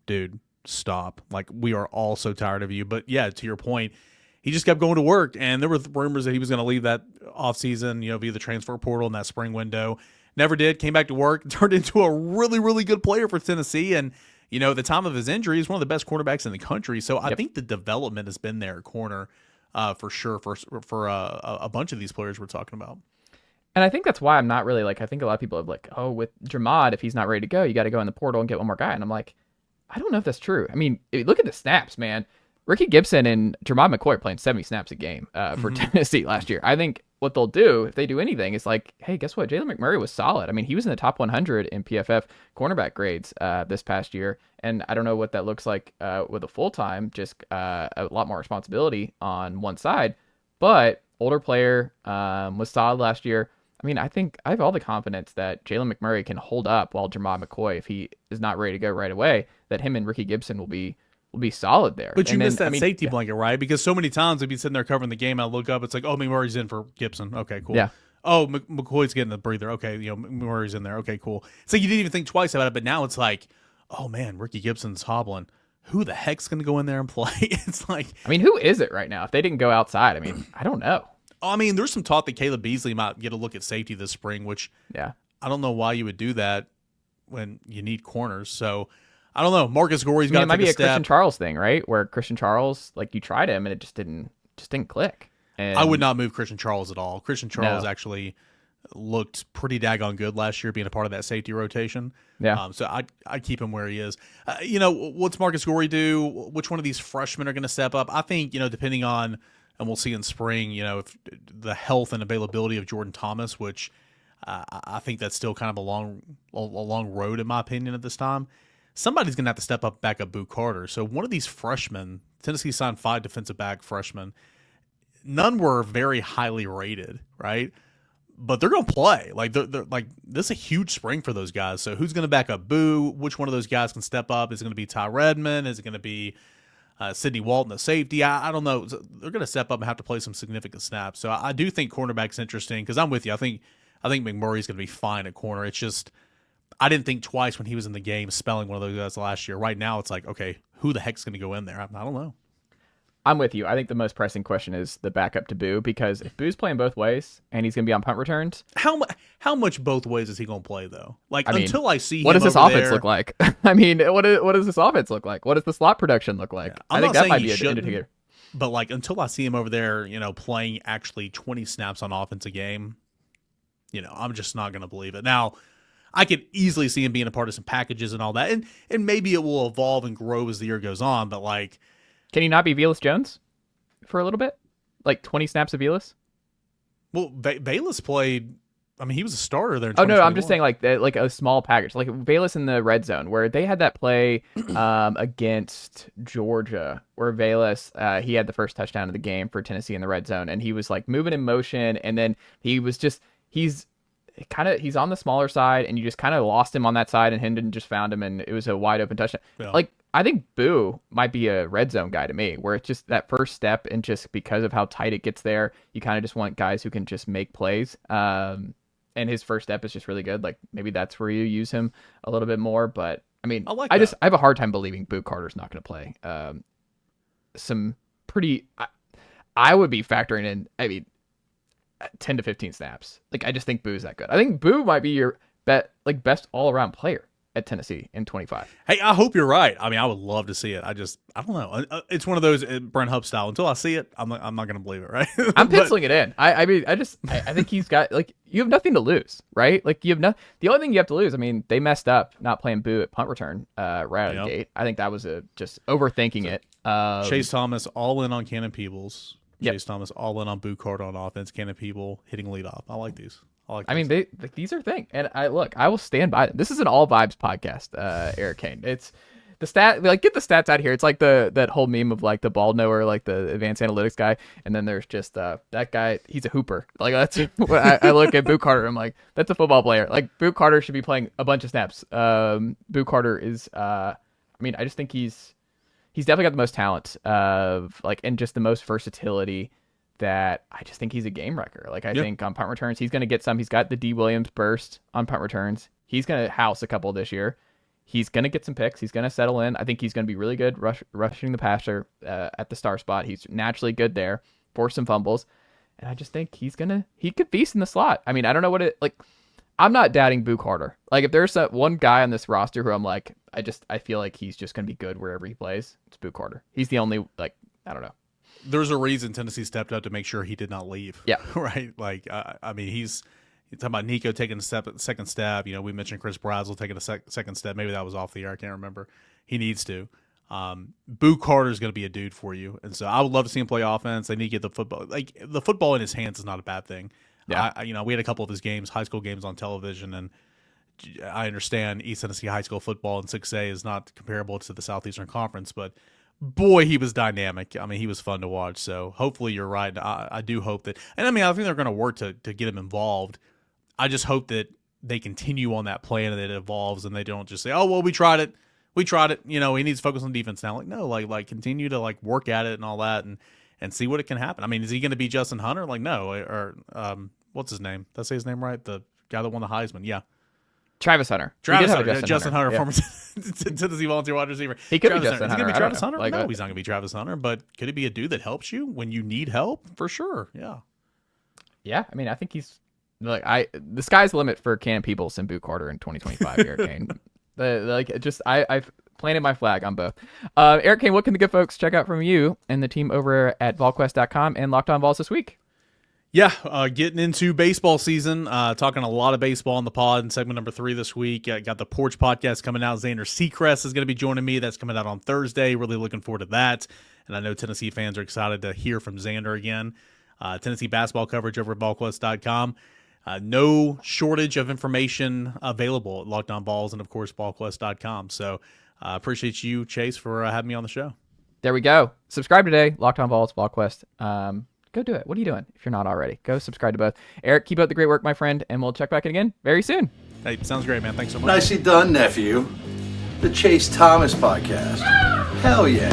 dude, stop. Like, we are all so tired of you. But yeah, to your point, he just kept going to work, and there were rumors that he was going to leave that offseason, via the transfer portal in that spring window. Never did. Came back to work, turned into a really, really good player for Tennessee, and at the time of his injury, he's one of the best cornerbacks in the country. So I think the development has been there at corner for sure for a bunch of these players we're talking about. And I think that's why I'm not really I think a lot of people have with Dramad, if he's not ready to go, you got to go in the portal and get one more guy. And I'm like, I don't know if that's true. I mean, look at the snaps, man. Ricky Gibson and Jermod McCoy are playing 70 snaps a game for Tennessee last year. I think what they'll do, if they do anything, is hey, guess what? Jalen McMurray was solid. I mean, he was in the top 100 in PFF cornerback grades this past year. And I don't know what that looks like with a full-time, just a lot more responsibility on one side. But older player, was solid last year. I mean, I think I have all the confidence that Jalen McMurray can hold up while Jermod McCoy, if he is not ready to go right away, that him and Ricky Gibson will be solid there. But you missed that safety blanket, right? Because so many times I'd be sitting there covering the game, and I look up, it's like, oh, McMurray's in for Gibson. Okay, cool. Yeah. Oh, McCoy's getting a breather. Okay, McMurray's in there. Okay, cool. So you didn't even think twice about it, but now it's like, oh man, Ricky Gibson's hobbling. Who the heck's going to go in there and play? It's like, I mean, who is it right now? If they didn't go outside, I mean, I don't know. I mean, there's some talk that Caleb Beasley might get a look at safety this spring, which I don't know why you would do that when you need corners. So I don't know. Marcus Gorey's got to take a step. It might be a Christian Charles thing, right? Where Christian Charles, you tried him and it just didn't click. And I would not move Christian Charles at all. Christian Charles actually looked pretty daggone good last year, being a part of that safety rotation. Yeah. So I'd keep him where he is. What's Marcus Gorey do? Which one of these freshmen are going to step up? I think, depending on, and we'll see in spring, if the health and availability of Jordan Thomas, which I think that's still kind of a long road, in my opinion, at this time. Somebody's going to have to step up, back up Boo Carter. So one of these freshmen, Tennessee signed 5 defensive back freshmen. None were very highly rated, right? But they're going to play. They're this is a huge spring for those guys. So who's going to back up Boo? Which one of those guys can step up? Is it going to be Ty Redmond? Is it going to be Sidney Walton, the safety? I don't know. They're going to step up and have to play some significant snaps. So I do think cornerback's interesting, because I'm with you. I think McMurray's going to be fine at corner. It's just, I didn't think twice when he was in the game spelling one of those guys last year. Right now, it's like, okay, who the heck's going to go in there? I don't know. I'm with you. I think the most pressing question is the backup to Boo, because if Boo's playing both ways and he's going to be on punt returns. How much both ways is he going to play, though? Until I see him what does this offense there, look like? I mean, what does this offense look like? What does the slot production look like? Yeah, I think that might be an indicator. But until I see him over there, playing actually 20 snaps on offense a game, I'm just not going to believe it. Now, I could easily see him being a part of some packages and all that, and maybe it will evolve and grow as the year goes on. But can he not be Velus Jones for a little bit? 20 snaps of Velus? Well, Velus played. I mean, he was a starter there. Oh no, I'm just saying a small package, like Velus in the red zone, where they had that play against Georgia, where Velus he had the first touchdown of the game for Tennessee in the red zone, and he was moving in motion, and then he's on the smaller side, and you just kind of lost him on that side, and Hendon just found him, and it was a wide open touchdown. Yeah. I think Boo might be a red zone guy to me, where it's just that first step, and just because of how tight it gets there, you kind of just want guys who can just make plays. And his first step is just really good. Maybe that's where you use him a little bit more. But I mean, I have a hard time believing Boo Carter's not going to play. Some pretty, I would be factoring in, 10 to 15 snaps. I just think Boo's that good. I think Boo might be your best all around player at Tennessee in 25. Hey, I hope you're right. I mean, I would love to see it. I don't know. It's one of those Brent Hupp style. Until I see it, I'm not going to believe it, right? I'm penciling it in. I think he's got, you have nothing to lose, right? You have the only thing you have to lose, they messed up not playing Boo at punt return right out of the gate. I think that was just overthinking it. Chase Thomas all in on Cannon Peebles. Chase Thomas all in on Boo Carter on offense. Cannon People hitting leadoff. I like these. These are things, and I will stand by them. This is an all vibes podcast, Eric Cain. get the stats out here. It's like that whole meme of like the ball knower, like the advanced analytics guy, and then there's just that guy. He's a hooper. Like that's what I look at Boot Carter. I'm like, that's a football player. Like Boot Carter should be playing a bunch of snaps. Boot Carter is. I just think he's definitely got the most talent and just the most versatility. That I just think he's a game wrecker. Like I think on punt returns, he's going to get some. He's got the D. Williams burst on punt returns. He's going to house a couple this year. He's going to get some picks. He's going to settle in. I think he's going to be really good rushing the passer at the star spot. He's naturally good there. Force some fumbles. And I just think he could feast in the slot. I mean, I don't know what it, like, I'm not doubting Boo Carter. Like, if there's one guy on this roster who I'm like, I feel like he's just going to be good wherever he plays, it's Boo Carter. He's the only, like, I don't know. There's a reason Tennessee stepped up to make sure he did not leave. Yeah. Right? Like, he's talking about Nico taking a second step. You know, we mentioned Chris Brazzell taking a second step. Maybe that was off the air. I can't remember. He needs to. Boo Carter is going to be a dude for you. And so I would love to see him play offense. They need to get the football. Like, the football in his hands is not a bad thing. Yeah. We had a couple of his games, high school games on television, and I understand East Tennessee high school football in 6A is not comparable to the Southeastern Conference, but boy, he was dynamic. I mean, he was fun to watch. So hopefully you're right. I do hope that, and I think they're going to work to get him involved. I just hope that they continue on that plan and that it evolves and they don't just say, oh, well, we tried it. You know, he needs to focus on defense now. Like, no, like continue to like work at it and all that and see what it can happen. I mean, is he going to be Justin Hunter? Like, no. Or what's his name? Did I say his name right? The guy that won the Heisman. Yeah. Travis Hunter. Justin Hunter, former Tennessee Volunteer wide receiver. He could Travis be Justin Hunter. Is he going to be Travis Hunter? Like, no, he's not going to be Travis Hunter, but could he be a dude that helps you when you need help? For sure. Yeah. Yeah. I mean, I think he's like, the sky's the limit for Cannon Peebles and Boo Carter in 2025 here, Cain. I've planted my flag on both. Eric Cain, what can the good folks check out from you and the team over at Volquest.com and Locked On Vols this week? Yeah, getting into baseball season, talking a lot of baseball on the pod in segment number 3 this week. Got the Porch podcast coming out. Xander Seacrest is going to be joining me. That's coming out on Thursday. Really looking forward to that. And I know Tennessee fans are excited to hear from Xander again. Tennessee basketball coverage over at Volquest.com. No shortage of information available at Locked On Vols and, of course, Volquest.com. So appreciate you, Chase, for having me on the show. There we go. Subscribe today. Locked On Vols, Volquest. Go do it. What are you doing if you're not already? Go subscribe to both. Eric, keep up the great work, my friend, and we'll check back in again very soon. Hey, sounds great, man. Thanks so much. Nicely done, nephew. The Chase Thomas Podcast. Hell yeah.